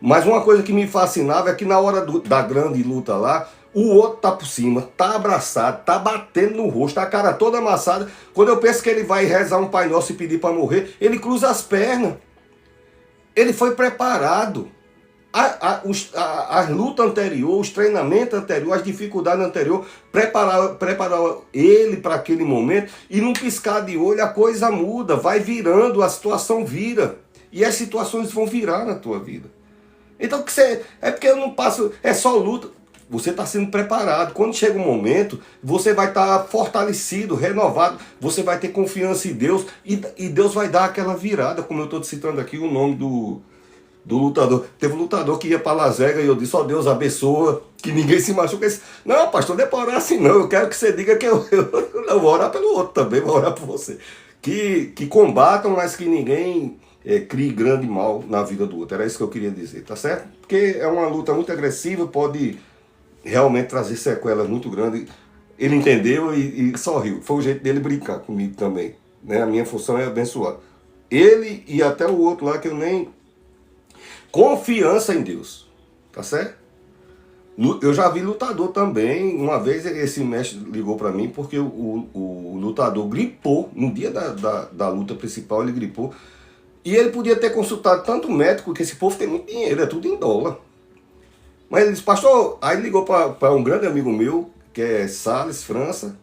Mas uma coisa que me fascinava é que na hora da grande luta lá, o outro tá por cima, tá abraçado, tá batendo no rosto, tá a cara toda amassada. Quando eu penso que ele vai rezar um Pai Nosso e pedir para morrer, ele cruza as pernas. Ele foi preparado. As lutas anteriores, os treinamentos anteriores, as dificuldades anteriores, prepararam ele para aquele momento, e num piscar de olho a coisa muda, vai virando, a situação vira. E as situações vão virar na tua vida. Então é porque eu não passo, é só luta. Você está sendo preparado. Quando chega um momento, você vai estar fortalecido, renovado. Você vai ter confiança em Deus. E Deus vai dar aquela virada. Como eu estou te citando aqui o nome do lutador. Teve um lutador que ia para Las Vegas e eu disse, ó, Deus abençoa, que ninguém se machuque. Disse, não, pastor, não é para orar assim não. Eu quero que você diga que eu vou orar pelo outro também, vou orar por você. Que combatam, mas que ninguém crie grande mal na vida do outro. Era isso que eu queria dizer, tá certo? Porque é uma luta muito agressiva, pode realmente trazer sequelas muito grandes. Ele entendeu e sorriu. Foi o jeito dele brincar comigo também, né? A minha função é abençoar ele e até o outro lá que eu nem... Confiança em Deus, tá certo? Eu já vi lutador também. Uma vez esse mestre ligou para mim porque o lutador gripou. No dia da luta principal ele gripou. E ele podia ter consultado tanto médico, que esse povo tem muito dinheiro, é tudo em dólar. Mas ele disse, pastor, aí ligou para um grande amigo meu, que é Salles, França,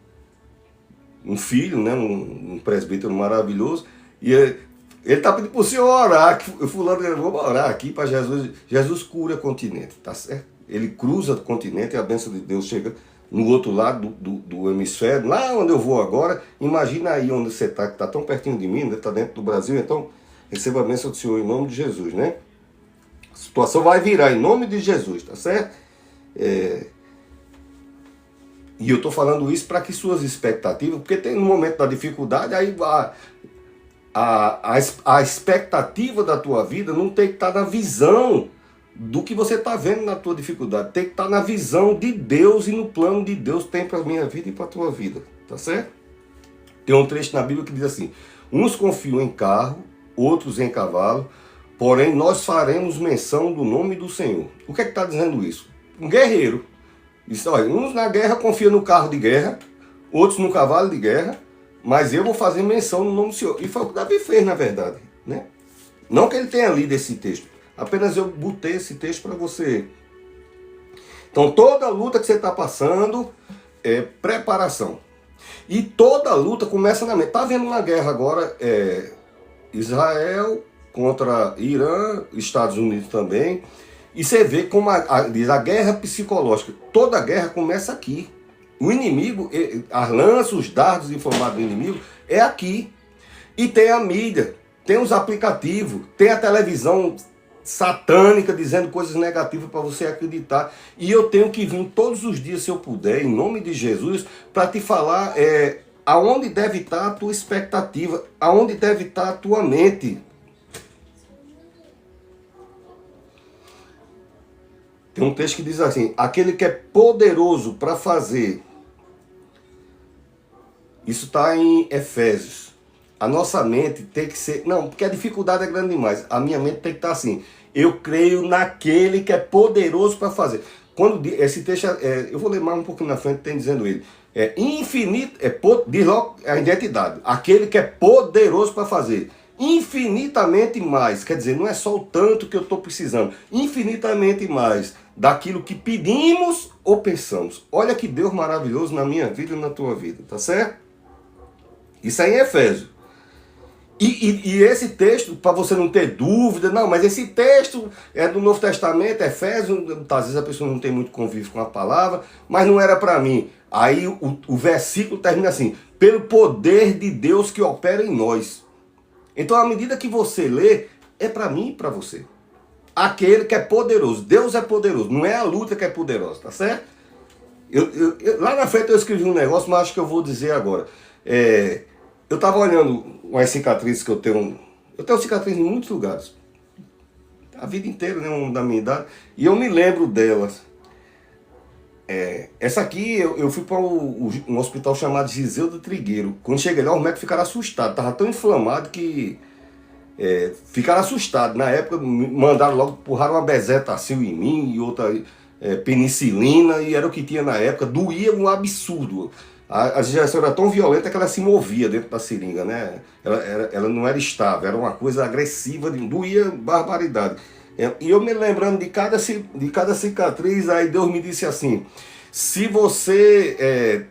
um filho, né, um presbítero maravilhoso, e ele está pedindo para o senhor orar, que fulano, eu vou orar aqui para Jesus. Jesus cura o continente, tá certo? Ele cruza o continente e a bênção de Deus chega no outro lado do hemisfério, lá onde eu vou agora. Imagina aí onde você está, que está tão pertinho de mim, está dentro do Brasil, então receba a bênção do Senhor em nome de Jesus, né? A situação vai virar em nome de Jesus, tá certo? E eu estou falando isso para que suas expectativas, porque tem um momento da dificuldade, aí a expectativa da tua vida não tem que estar na visão do que você está vendo na tua dificuldade, tem que estar na visão de Deus e no plano de Deus tem para a minha vida e para a tua vida, tá certo? Tem um trecho na Bíblia que diz assim, uns confiam em carro, outros em cavalo, porém nós faremos menção do nome do Senhor. O que é que está dizendo isso? Um guerreiro. Diz, olha, uns na guerra confiam no carro de guerra, outros no cavalo de guerra, mas eu vou fazer menção no nome do Senhor. E foi o que Davi fez, na verdade, né? Não que ele tenha lido esse texto, apenas eu botei esse texto para você. Então toda luta que você está passando é preparação. E toda luta começa na mente. Está vendo uma guerra agora, Israel contra Irã, Estados Unidos também. E você vê como diz a guerra psicológica. Toda guerra começa aqui. O inimigo, as lanças, os dardos informados do inimigo é aqui. E tem a mídia, tem os aplicativos, tem a televisão satânica dizendo coisas negativas para você acreditar. E eu tenho que vir todos os dias, se eu puder, em nome de Jesus, para te falar aonde deve estar a tua expectativa, aonde deve estar a tua mente. Tem um texto que diz assim, aquele que é poderoso para fazer, isso está em Efésios. A nossa mente tem que ser, não, porque a dificuldade é grande demais, a minha mente tem que estar assim, eu creio naquele que é poderoso para fazer. Quando esse texto, eu vou ler mais um pouquinho na frente, tem dizendo ele, infinito, diz logo a identidade, aquele que é poderoso para fazer. Infinitamente mais, quer dizer, não é só o tanto que eu estou precisando, infinitamente mais daquilo que pedimos ou pensamos. Olha que Deus maravilhoso na minha vida e na tua vida, tá certo? Isso aí é Efésios. E esse texto, para você não ter dúvida, não, mas esse texto é do Novo Testamento, Efésios, às vezes a pessoa não tem muito convívio com a palavra, mas não era para mim. Aí o versículo termina assim: pelo poder de Deus que opera em nós. Então, à medida que você lê, é para mim e para você. Aquele que é poderoso. Deus é poderoso, não é a luta que é poderosa, tá certo? Lá na frente eu escrevi um negócio, mas acho que eu vou dizer agora. Eu estava olhando umas cicatrizes que eu tenho. Eu tenho cicatrizes em muitos lugares. A vida inteira, né, da minha idade. E eu me lembro delas. Essa aqui, eu fui para um hospital chamado Giseudo Trigueiro. Quando cheguei lá, os médicos ficaram assustados. Estava tão inflamado que ficaram assustados. Na época, me mandaram logo, empurraram uma bezetacil em mim e outra penicilina. E era o que tinha na época. Doía um absurdo. A injeção era tão violenta que ela se movia dentro da seringa, né? Ela não era estável, era uma coisa agressiva, doía barbaridade. E eu me lembrando de cada cicatriz, aí Deus me disse assim: se você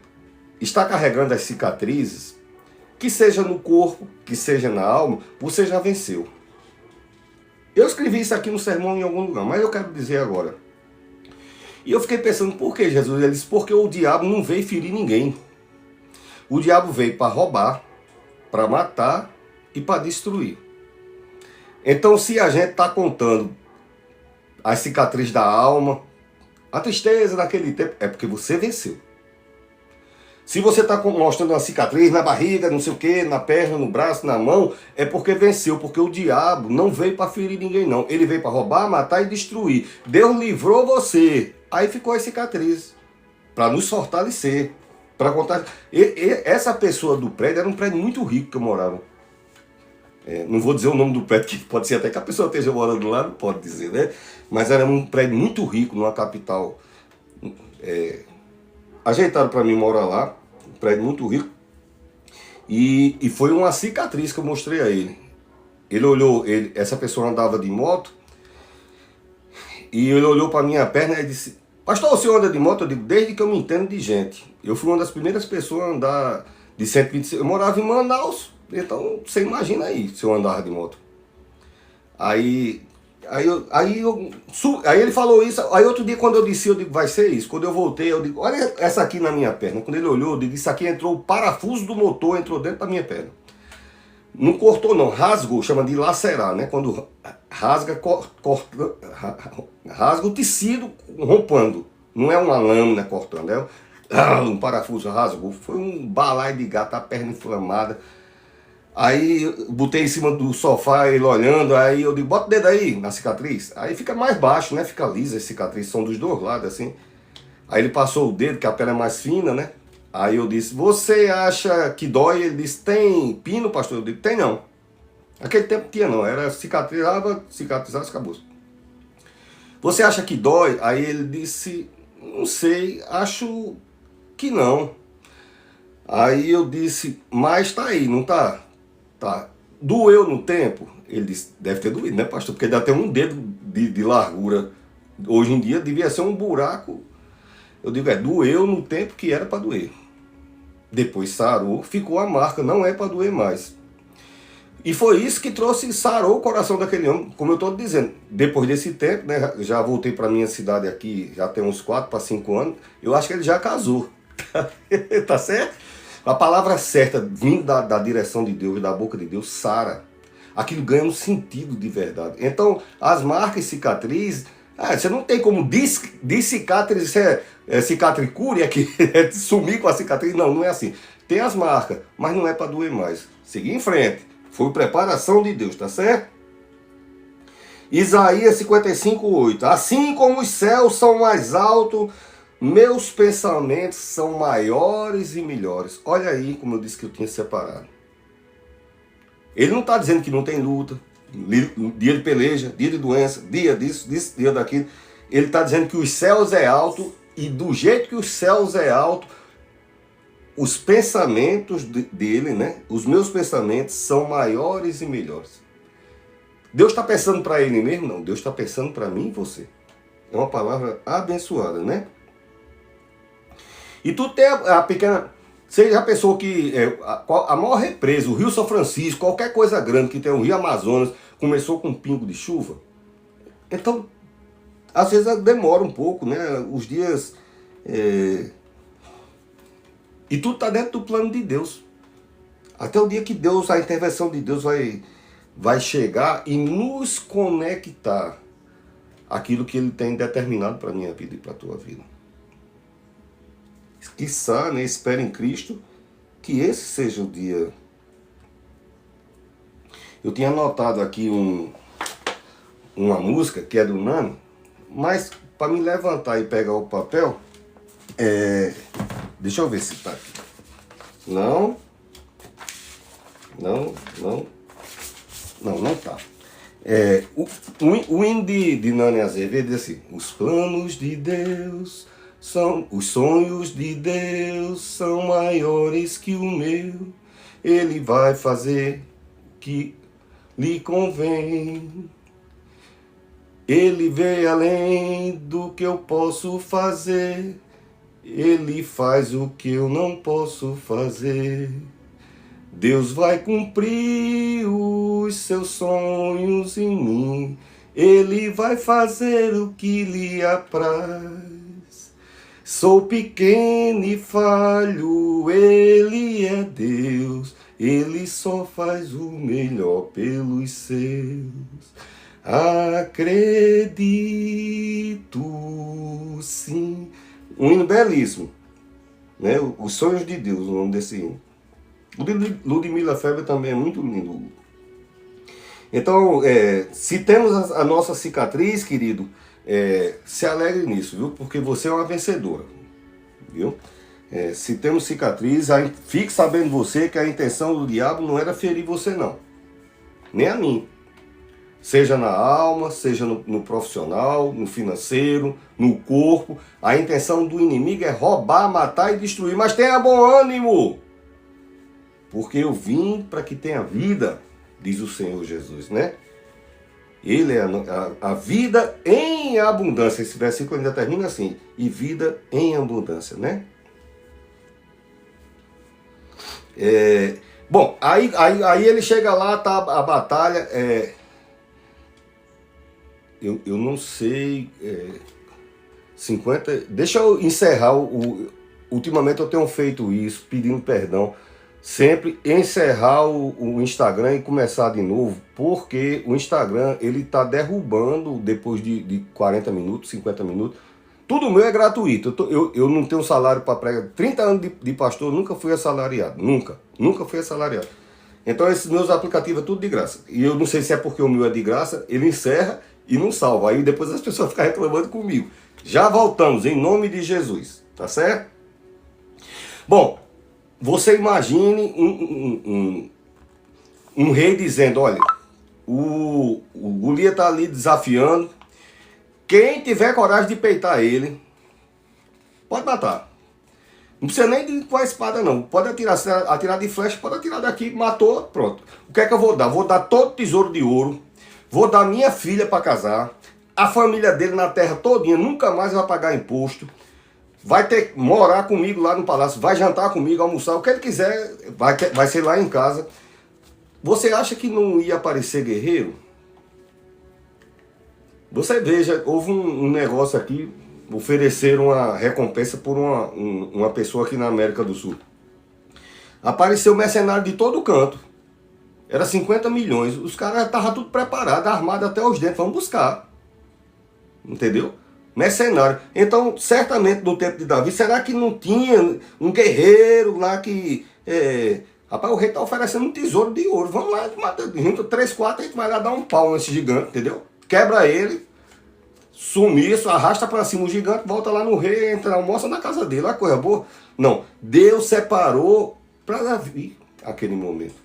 está carregando as cicatrizes, que seja no corpo, que seja na alma, você já venceu. Eu escrevi isso aqui no sermão em algum lugar, mas eu quero dizer agora. E eu fiquei pensando, por que Jesus? Ele disse, porque o diabo não veio ferir ninguém. O diabo veio para roubar, para matar e para destruir. Então, se a gente está contando as cicatrizes da alma, a tristeza daquele tempo, é porque você venceu. Se você está mostrando uma cicatriz na barriga, não sei o que, na perna, no braço, na mão, é porque venceu, porque o diabo não veio para ferir ninguém, não. Ele veio para roubar, matar e destruir. Deus livrou você. Aí ficou as cicatrizes, para nos fortalecer, para contar. Essa pessoa do prédio era um prédio muito rico que eu morava. Não vou dizer o nome do prédio, que pode ser até que a pessoa esteja morando lá, não pode dizer, né? Mas era um prédio muito rico, numa capital. Ajeitaram para mim morar lá, um prédio muito rico. E foi uma cicatriz que eu mostrei a ele. Ele olhou, essa pessoa andava de moto, e ele olhou para minha perna e disse: pastor, o senhor anda de moto? Eu digo, desde que eu me entendo de gente. Eu fui uma das primeiras pessoas a andar de 125. Eu morava em Manaus, então você imagina aí se eu andava de moto. Aí ele falou isso. Aí outro dia, quando eu disse, eu digo, vai ser isso. Quando eu voltei, eu digo, olha essa aqui na minha perna. Quando ele olhou, eu digo, isso aqui entrou, o parafuso do motor entrou dentro da minha perna. Não cortou não, rasgou, chama de lacerar, né? Quando rasga, rasga o tecido rompando. Não é uma lâmina cortando, um parafuso rasgou. Foi um balaio de gato, a perna inflamada. Aí eu botei em cima do sofá, ele olhando, aí eu digo, bota o dedo aí na cicatriz. Aí fica mais baixo, né? Fica lisa as cicatrizes, são dos dois lados, assim. Aí ele passou o dedo, que a pele é mais fina, né? Aí eu disse, você acha que dói? Ele disse, tem pino, pastor? Eu digo, tem não. Naquele tempo tinha não, era cicatrizava, acabou. Você acha que dói? Aí ele disse, não sei, acho que não. Aí eu disse, mas tá aí, não tá? Tá. Doeu no tempo? Ele disse, deve ter doído, né, pastor? Porque dá até um dedo de largura. Hoje em dia devia ser um buraco. Eu digo, doeu no tempo que era para doer. Depois sarou, ficou a marca, não é para doer mais. E foi isso que sarou o coração daquele homem, como eu estou dizendo. Depois desse tempo, né, já voltei para minha cidade aqui, já tem uns 4 para 5 anos, eu acho que ele já casou. Tá certo? A palavra certa, vindo da direção de Deus, da boca de Deus, sara. Aquilo ganha um sentido de verdade. Então, as marcas e cicatrizes, você não tem como cicatrizar, cicatricure, é sumir com a cicatriz. Não, não é assim. Tem as marcas, mas não é para doer mais. Seguir em frente. Foi preparação de Deus, tá certo? Isaías 55:8. Assim como os céus são mais altos, meus pensamentos são maiores e melhores. Olha aí como eu disse que eu tinha separado. Ele não está dizendo que não tem luta, dia de peleja, dia de doença, dia disso, dia daquilo. Ele está dizendo que os céus é alto, e do jeito que os céus é alto, os pensamentos dele, né? Os meus pensamentos são maiores e melhores. Deus está pensando para ele mesmo? Não, Deus está pensando para mim e você. É uma palavra abençoada, né? E tu tem a pequena... Você já pensou que a maior represa, o Rio São Francisco, qualquer coisa grande que tem o Rio Amazonas, começou com um pingo de chuva? Então, às vezes demora um pouco, né? Os dias... E tudo está dentro do plano de Deus. Até o dia que Deus, a intervenção de Deus vai chegar e nos conectar aquilo que Ele tem determinado para a minha vida e para a tua vida. Quiçá, né, espera em Cristo que esse seja o dia. Eu tinha anotado aqui uma música que é do Nani, mas para me levantar e pegar o papel, deixa eu ver se está aqui. Não tá. O hino de Nani Azevedo diz assim: os planos de Deus os sonhos de Deus são maiores que o meu. Ele vai fazer o que lhe convém. Ele vê além do que eu posso fazer. Ele faz o que eu não posso fazer. Deus vai cumprir os seus sonhos em mim. Ele vai fazer o que lhe apraz. Sou pequeno e falho, Ele é Deus. Ele só faz o melhor pelos seus. Acredito sim. Um hino belíssimo, né? Os Sonhos de Deus, o nome desse hino. O de Ludmila Febre também é muito lindo. Então, se temos a nossa cicatriz, querido, se alegre nisso, viu? Porque você é uma vencedora, viu? Se temos cicatriz, fique sabendo você que a intenção do diabo não era ferir você, não. Nem a mim. Seja na alma, seja no profissional, no financeiro, no corpo. A intenção do inimigo é roubar, matar e destruir. Mas tenha bom ânimo, porque eu vim para que tenha vida, diz o Senhor Jesus, né? Ele é a vida em abundância. Esse versículo ainda termina assim: e vida em abundância, né? Bom, aí ele chega lá, tá a batalha. Eu não sei. 50. Deixa eu encerrar. Ultimamente eu tenho feito isso, pedindo perdão. Sempre encerrar o Instagram e começar de novo, porque o Instagram ele tá derrubando depois de 40 minutos, 50 minutos. Tudo meu é gratuito. Eu não tenho salário para pregar. 30 anos de pastor, nunca fui assalariado. Nunca fui assalariado. Então esses meus aplicativos é tudo de graça. E eu não sei se é porque o meu é de graça, ele encerra e não salva. Aí depois as pessoas ficam reclamando comigo. Já voltamos, em nome de Jesus. Tá certo? Bom, você imagine um rei dizendo: olha, o Golias está ali desafiando. Quem tiver coragem de peitar ele, pode matar. Não precisa nem de com a espada, não. Pode atirar de flecha, pode atirar daqui, matou, pronto. O que é que eu vou dar? Vou dar todo o tesouro de ouro. Vou dar minha filha para casar. A família dele na terra todinha nunca mais vai pagar imposto. Vai ter que morar comigo lá no palácio, vai jantar comigo, almoçar, o que ele quiser, vai ser lá em casa. Você acha que não ia aparecer guerreiro? Você veja, houve um negócio aqui, ofereceram uma recompensa por uma pessoa aqui na América do Sul. Apareceu mercenário de todo canto. Era 50 milhões. Os caras estavam tudo preparados, armados até os dentes, vamos buscar. Entendeu? Mercenário. Então, certamente no tempo de Davi, será que não tinha um guerreiro lá que... Rapaz, o rei está oferecendo um tesouro de ouro. Vamos lá, junta 3, 4, a gente vai lá dar um pau nesse gigante, entendeu? Quebra ele, sumiço, arrasta para cima o gigante, volta lá no rei, entra, almoça na casa dele. Olha a coisa boa. Não, Deus separou para Davi aquele momento.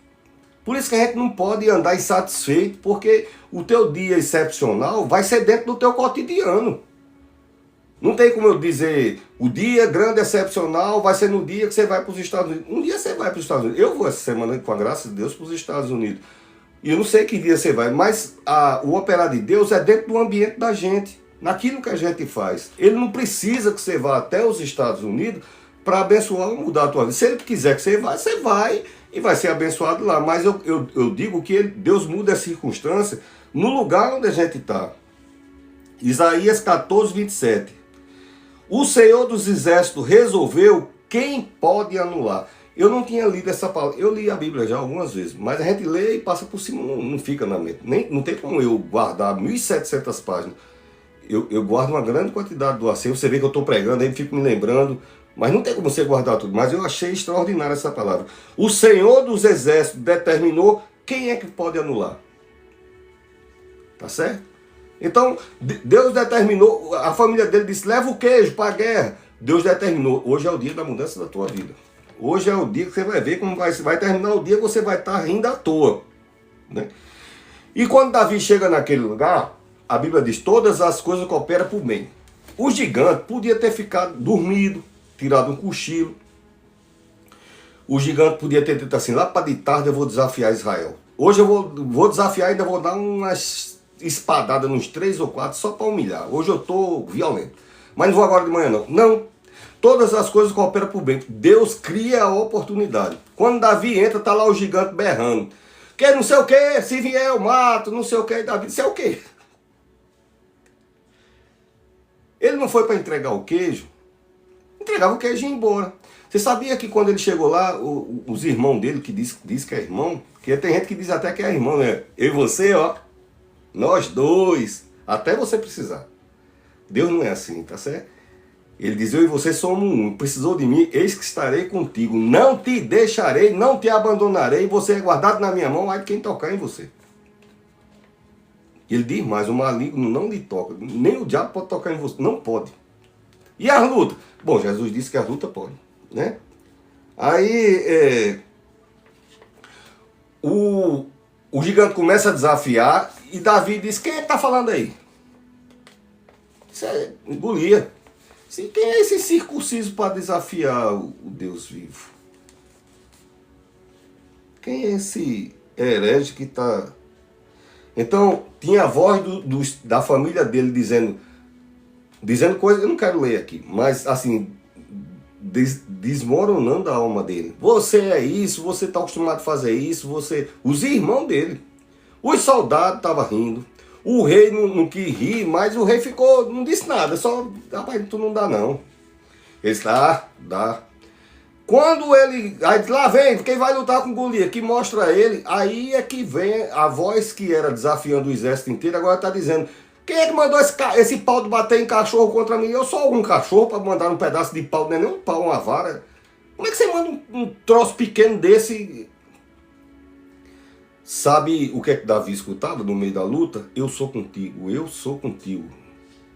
Por isso que a gente não pode andar insatisfeito, porque o teu dia excepcional vai ser dentro do teu cotidiano. Não tem como eu dizer, o dia grande excepcional vai ser no dia que você vai para os Estados Unidos. Um dia você vai para os Estados Unidos. Eu vou essa semana, com a graça de Deus, para os Estados Unidos. E eu não sei que dia você vai, mas o operar de Deus é dentro do ambiente da gente. naquilo que a gente faz. Ele não precisa que você vá até os Estados Unidos para abençoar ou mudar a tua vida. Se ele quiser que você vai e vai ser abençoado lá. Mas eu digo que Deus muda a circunstância no lugar onde a gente está. Isaías 14, 27. O Senhor dos Exércitos resolveu quem pode anular. Eu não tinha lido essa palavra. Eu li a Bíblia já algumas vezes, mas a gente lê e passa por cima, não fica na mente. Não tem como eu guardar 1.700 páginas. Eu guardo uma grande quantidade do acervo. Você vê que eu estou pregando, aí fico me lembrando. Mas não tem como você guardar tudo. Mas eu achei extraordinária essa palavra. O Senhor dos Exércitos determinou quem é que pode anular. Tá certo? Então, Deus determinou, a família dele disse, leva o queijo para a guerra. Deus determinou, hoje é o dia da mudança da tua vida. Hoje é o dia que você vai ver como vai terminar o dia que você vai estar rindo à toa. Né? E quando Davi chega naquele lugar, a Bíblia diz, todas as coisas cooperam por bem. O gigante podia ter ficado dormido, tirado um cochilo. O gigante podia ter dito assim, lá para de tarde eu vou desafiar Israel. Hoje eu vou desafiar e ainda vou dar umas espadadas nos 3 ou 4 só para humilhar. Hoje eu estou violento. Mas não vou agora de manhã não. Não. Todas as coisas cooperam por bem. Deus cria a oportunidade. Quando Davi entra, tá lá o gigante berrando. Que não sei o que, se vier eu mato, não sei o que. Davi disse, é o quê? Ele não foi para entregar o queijo. Entregava o queijo e ia embora. Você sabia que quando ele chegou lá, os irmãos dele, que diz que é irmão, que tem gente que diz até que é irmão, né? Eu e você, ó, nós dois, até você precisar. Deus não é assim, tá certo? Ele diz, eu e você somos um, precisou de mim, eis que estarei contigo, não te deixarei, não te abandonarei, você é guardado na minha mão, ai de quem tocar em você. Ele diz mais, o maligno não lhe toca, nem o diabo pode tocar em você, não pode. E as lutas? Bom, Jesus disse que as lutas podem, né? Aí, o gigante começa a desafiar e Davi diz, quem é que está falando aí? Isso é Golias. Quem é esse circunciso para desafiar o Deus vivo? Quem é esse herege que está... Então, tinha a voz da família dele dizendo coisas, eu não quero ler aqui, mas assim, desmoronando a alma dele. Você é isso, você está acostumado a fazer isso, os irmãos dele. Os soldados estavam rindo. O rei não quis rir, mas o rei ficou, não disse nada, só, rapaz, tu não dá não. Ele disse, dá. Quando ele, aí lá vem, quem vai lutar com Golias, que mostra ele, aí é que vem a voz que era desafiando o exército inteiro, agora está dizendo, quem é que mandou esse pau de bater em cachorro contra mim? Eu sou algum cachorro para mandar um pedaço de pau, não é nem um pau, uma vara. Como é que você manda um troço pequeno desse? Sabe o que é que Davi escutava no meio da luta? Eu sou contigo,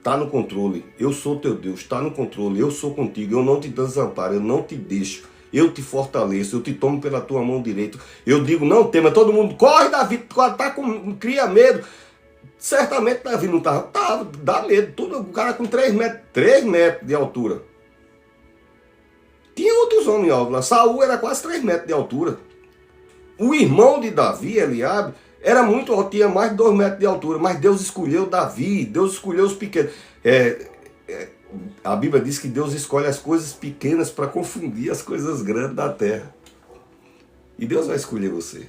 tá no controle, eu sou teu Deus, tá no controle, eu sou contigo, eu não te desamparo, eu não te deixo, eu te fortaleço, eu te tomo pela tua mão direita, eu digo não tema, todo mundo corre Davi, cria medo, certamente Davi não tava, dá medo, tudo, o cara com 3 metros de altura, tinha outros homens altos lá, Saul era quase 3 metros de altura. O irmão de Davi, Eliabe, era muito alto, tinha mais de 2 metros de altura, mas Deus escolheu Davi, Deus escolheu os pequenos. A Bíblia diz que Deus escolhe as coisas pequenas para confundir as coisas grandes da terra. E Deus vai escolher você.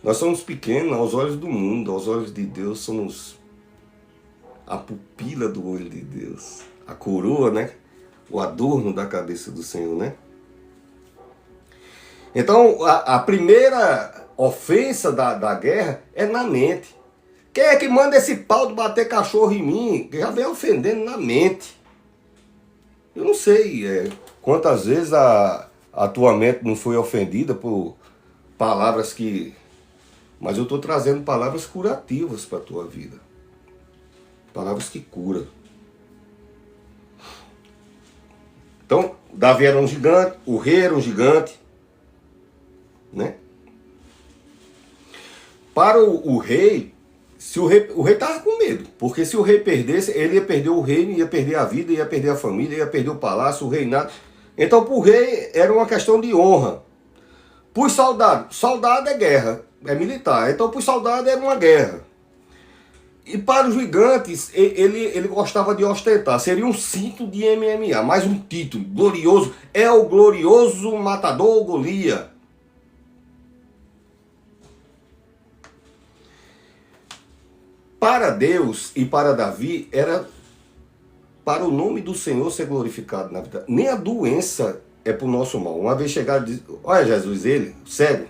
Nós somos pequenos aos olhos do mundo, aos olhos de Deus somos a pupila do olho de Deus, a coroa, né? O adorno da cabeça do Senhor, né? Então, a primeira ofensa da guerra é na mente. Quem é que manda esse pau de bater cachorro em mim? Já vem ofendendo na mente. Eu não sei quantas vezes a tua mente não foi ofendida por palavras que... Mas eu estou trazendo palavras curativas para a tua vida. Palavras que curam. Então, Davi era um gigante, o rei era um gigante. Né? Para o rei, o rei estava com medo, porque se o rei perdesse, ele ia perder o reino, ia perder a vida, ia perder a família, ia perder o palácio, o reinado. Então para o rei era uma questão de honra. Para os soldados, soldado é guerra, é militar, então para os soldados era uma guerra. E para os gigantes, ele gostava de ostentar. Seria um cinto de MMA, mais um título glorioso. É o glorioso matador Golias. Para Deus e para Davi, era para o nome do Senhor ser glorificado na vida. Nem a doença é para o nosso mal. Uma vez chegaram e disseram, olha Jesus, ele, cego.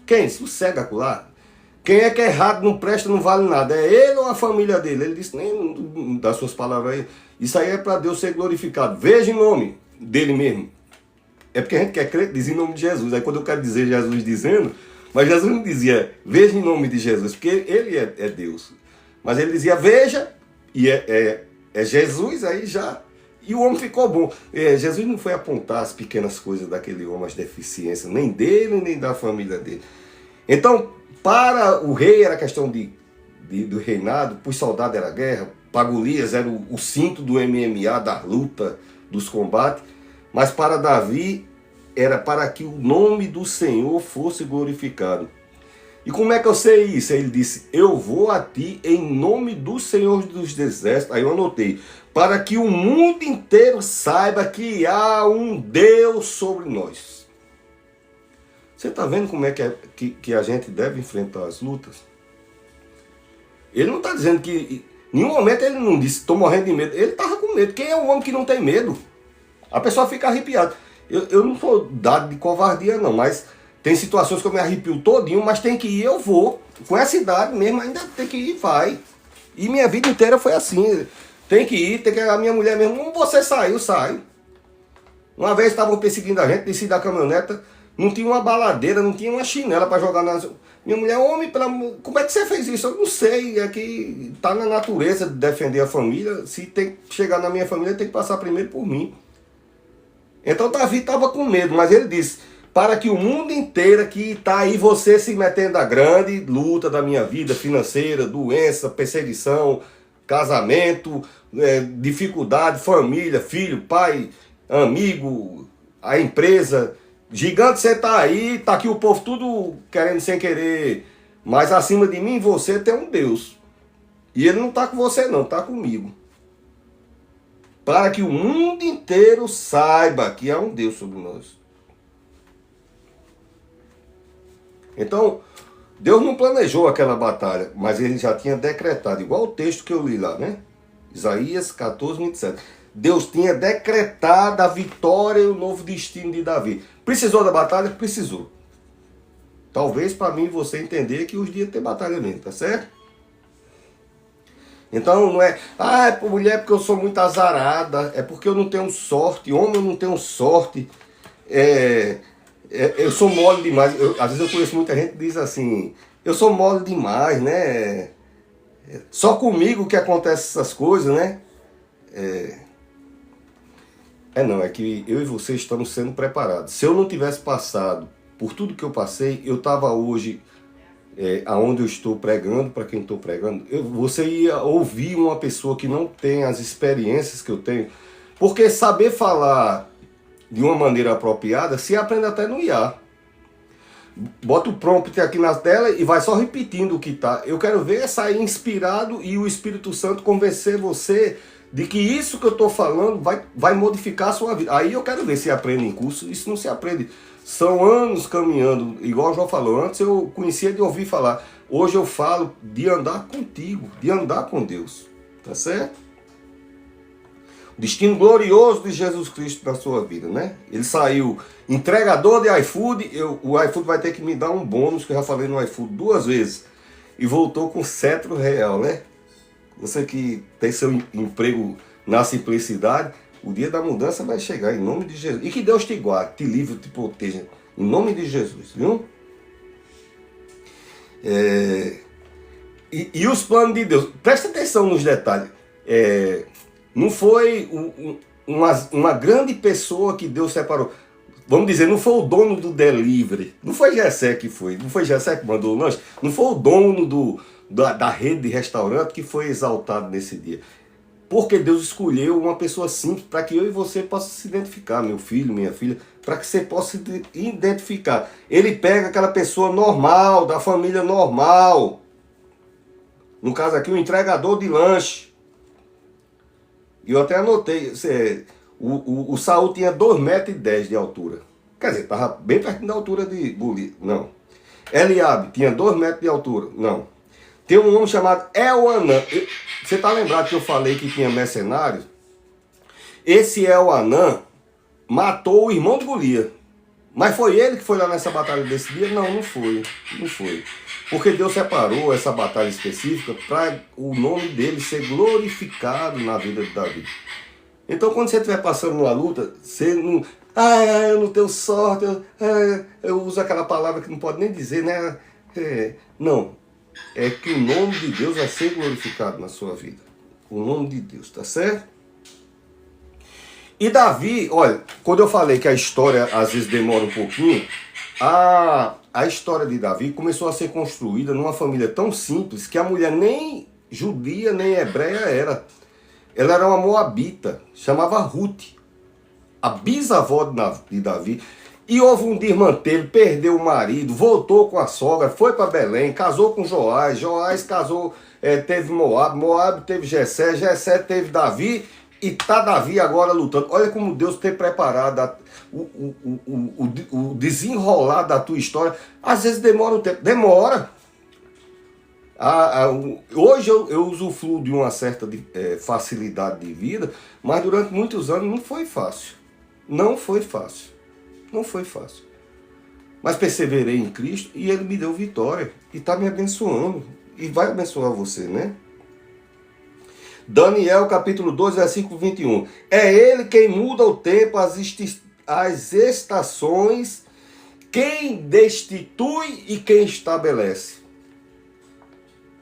Quem? O cego acolá. Quem é que é errado, não presta, não vale nada? É ele ou a família dele? Ele disse, nem das suas palavras aí. Isso aí é para Deus ser glorificado. Veja em nome dele mesmo. É porque a gente quer crer que diz em nome de Jesus. Aí quando eu quero dizer Jesus dizendo, mas Jesus não dizia, veja em nome de Jesus, porque ele é Deus. Mas ele dizia, veja, e é Jesus, aí já... E o homem ficou bom. Jesus não foi apontar as pequenas coisas daquele homem, as deficiências, nem dele, nem da família dele. Então, para o rei era questão do reinado, para os soldados era guerra, para Golias era o cinto do MMA, da luta, dos combates, mas para Davi era para que o nome do Senhor fosse glorificado. E como é que eu sei isso? Ele disse, eu vou a ti em nome do Senhor dos Exércitos. Aí eu anotei, para que o mundo inteiro saiba que há um Deus sobre nós. Você está vendo como é que a gente deve enfrentar as lutas? Ele não está dizendo que... Em nenhum momento ele não disse, estou morrendo de medo. Ele estava com medo. Quem é o homem que não tem medo? A pessoa fica arrepiada. Eu não sou dado de covardia não, mas tem situações que eu me arrepio todinho, mas tem que ir, eu vou. Com essa idade mesmo, ainda tem que ir, vai. E minha vida inteira foi assim. Tem que ir, tem que... A minha mulher mesmo, como você saiu, sai. Uma vez estavam perseguindo a gente, desci da caminhoneta, não tinha uma baladeira, não tinha uma chinela para jogar nas... Minha mulher, homem, como é que você fez isso? Eu não sei, é que tá na natureza de defender a família. Se tem que chegar na minha família, tem que passar primeiro por mim. Então Davi estava com medo, mas ele disse, para que o mundo inteiro que está aí você se metendo na grande luta da minha vida financeira, doença, perseguição, casamento, dificuldade, família, filho, pai, amigo, a empresa... Gigante, você tá aí, tá aqui o povo tudo querendo sem querer, mas acima de mim você tem um Deus. E ele não tá com você não, tá comigo. Para que o mundo inteiro saiba que há um Deus sobre nós. Então, Deus não planejou aquela batalha, mas ele já tinha decretado, igual o texto que eu li lá, né? Isaías 14, 27. Deus tinha decretado a vitória e o novo destino de Davi. Precisou da batalha? Precisou. Talvez para mim você entender que os dias tem batalha mesmo, tá certo? Então não é, é por mulher porque eu sou muito azarada, é porque eu não tenho sorte, homem eu não tenho sorte, eu sou mole demais. Às vezes eu conheço muita gente que diz assim, eu sou mole demais, né? Só comigo que acontece essas coisas, né? Não, é que eu e você estamos sendo preparados. Se eu não tivesse passado por tudo que eu passei, eu estava hoje aonde eu estou pregando, para quem estou pregando, você ia ouvir uma pessoa que não tem as experiências que eu tenho, porque saber falar de uma maneira apropriada, se aprende até no IA. Bota o prompt aqui na tela e vai só repetindo o que está. Eu quero ver sair inspirado e o Espírito Santo convencer você de que isso que eu estou falando vai modificar a sua vida. Aí eu quero ver se aprende em curso. Isso não se aprende. São anos caminhando, igual o João falou. Antes eu conhecia de ouvir falar. Hoje eu falo de andar contigo, de andar com Deus. Tá certo? O destino glorioso de Jesus Cristo na sua vida, né? Ele saiu entregador de iFood. O iFood vai ter que me dar um bônus, que eu já falei no iFood 2 vezes. E voltou com cetro real, né? Você que tem seu emprego na simplicidade, o dia da mudança vai chegar em nome de Jesus. E que Deus te guarde, te livre, te proteja, em nome de Jesus, viu? E os planos de Deus, presta atenção nos detalhes. Não foi uma grande pessoa que Deus separou. Vamos dizer, não foi o dono do delivery. Não foi Jessé que foi. Não foi Jessé que mandou o lanche. Não foi o dono da rede de restaurante que foi exaltado nesse dia. Porque Deus escolheu uma pessoa simples para que eu e você possam se identificar, meu filho, minha filha, para que você possa se identificar. Ele pega aquela pessoa normal, da família normal, No caso aqui, o entregador de lanche. E eu até anotei, o Saul tinha 2,10 m de altura. Quer dizer, estava bem perto da altura de Golias. Não. Eliabe tinha 2 metros de altura. Não. Tem um homem chamado Elhanã. Você está lembrado que eu falei que tinha mercenários? Esse Elhanã matou o irmão de Golias. Mas foi ele que foi lá nessa batalha desse dia? Não, não foi. Não foi. Porque Deus separou essa batalha específica para o nome dele ser glorificado na vida de Davi. Então, quando você estiver passando uma luta, você não... eu não tenho sorte, eu uso aquela palavra que não pode nem dizer, né? Não, é que o nome de Deus vai ser glorificado na sua vida. O nome de Deus, tá certo? E Davi, olha, quando eu falei que a história às vezes demora um pouquinho, a história de Davi começou a ser construída numa família tão simples que a mulher nem judia nem hebreia era. Ela era uma moabita, chamava Ruth, a bisavó de Davi. E houve um desmantelo, perdeu o marido, voltou com a sogra, foi para Belém, casou com Joás, Joás casou, teve Moab teve Jessé, Jessé teve Davi, e tá Davi agora lutando. Olha como Deus tem preparado o desenrolar da tua história. Às vezes demora um tempo, demora. Hoje eu usufruo de uma certa facilidade de vida, mas durante muitos anos não foi fácil. Não foi fácil. Não foi fácil. Mas perseverei em Cristo e Ele me deu vitória. E está me abençoando. E vai abençoar você, né? Daniel capítulo 2, versículo 21. É Ele quem muda o tempo, as estações, quem destitui e quem estabelece.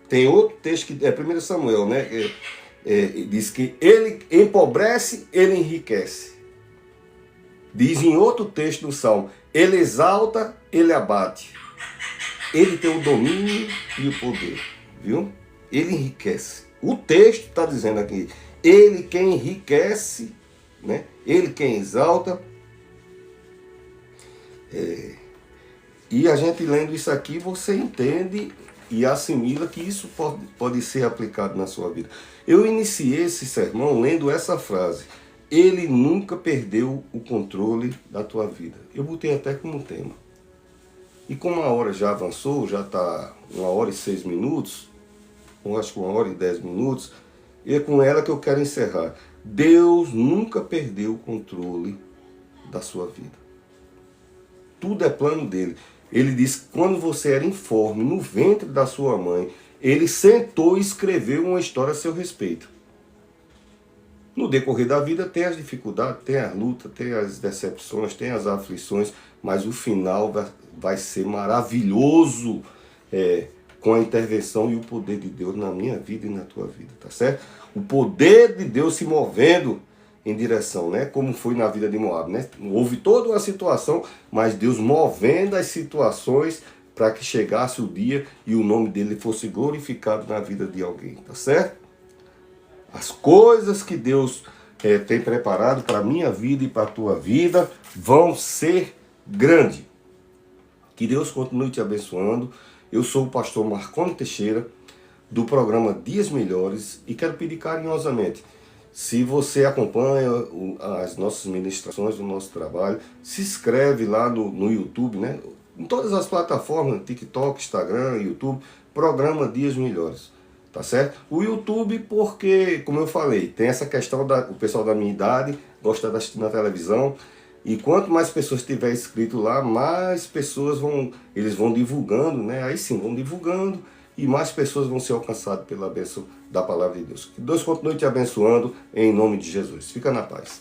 Tem outro texto que é 1 Samuel, né? Diz que Ele empobrece, Ele enriquece. Diz em outro texto do Salmo, Ele exalta, Ele abate. Ele tem o domínio e o poder, viu? Ele enriquece. O texto está dizendo aqui, Ele quem enriquece, né? Ele quem exalta. E a gente lendo isso aqui, você entende e assimila que isso pode ser aplicado na sua vida. Eu iniciei esse sermão lendo essa frase. Ele nunca perdeu o controle da tua vida. Eu botei até como tema. E como a hora já avançou, já está 1h06, ou acho que 1h10, e é com ela que eu quero encerrar. Deus nunca perdeu o controle da sua vida. Tudo é plano dele. Ele disse que quando você era informe no ventre da sua mãe, ele sentou e escreveu uma história a seu respeito. No decorrer da vida tem as dificuldades, tem as lutas, tem as decepções, tem as aflições, mas o final vai ser maravilhoso com a intervenção e o poder de Deus na minha vida e na tua vida, tá certo? O poder de Deus se movendo em direção, né? Como foi na vida de Moab, né? Houve toda uma situação, mas Deus movendo as situações para que chegasse o dia e o nome dele fosse glorificado na vida de alguém, tá certo? As coisas que Deus tem preparado para a minha vida e para a tua vida vão ser grandes. Que Deus continue te abençoando. Eu sou o pastor Marconi Teixeira, do programa Dias Melhores, e quero pedir carinhosamente, se você acompanha as nossas ministrações, o nosso trabalho, se inscreve lá no YouTube, né? Em todas as plataformas, TikTok, Instagram, YouTube, programa Dias Melhores. Tá certo? O YouTube, porque, como eu falei, tem essa questão o pessoal da minha idade gosta de assistir na televisão. E quanto mais pessoas tiver inscrito lá, mais pessoas eles vão divulgando, né? Aí sim, vão divulgando e mais pessoas vão ser alcançadas pela bênção da palavra de Deus. Que Deus continue te abençoando em nome de Jesus. Fica na paz.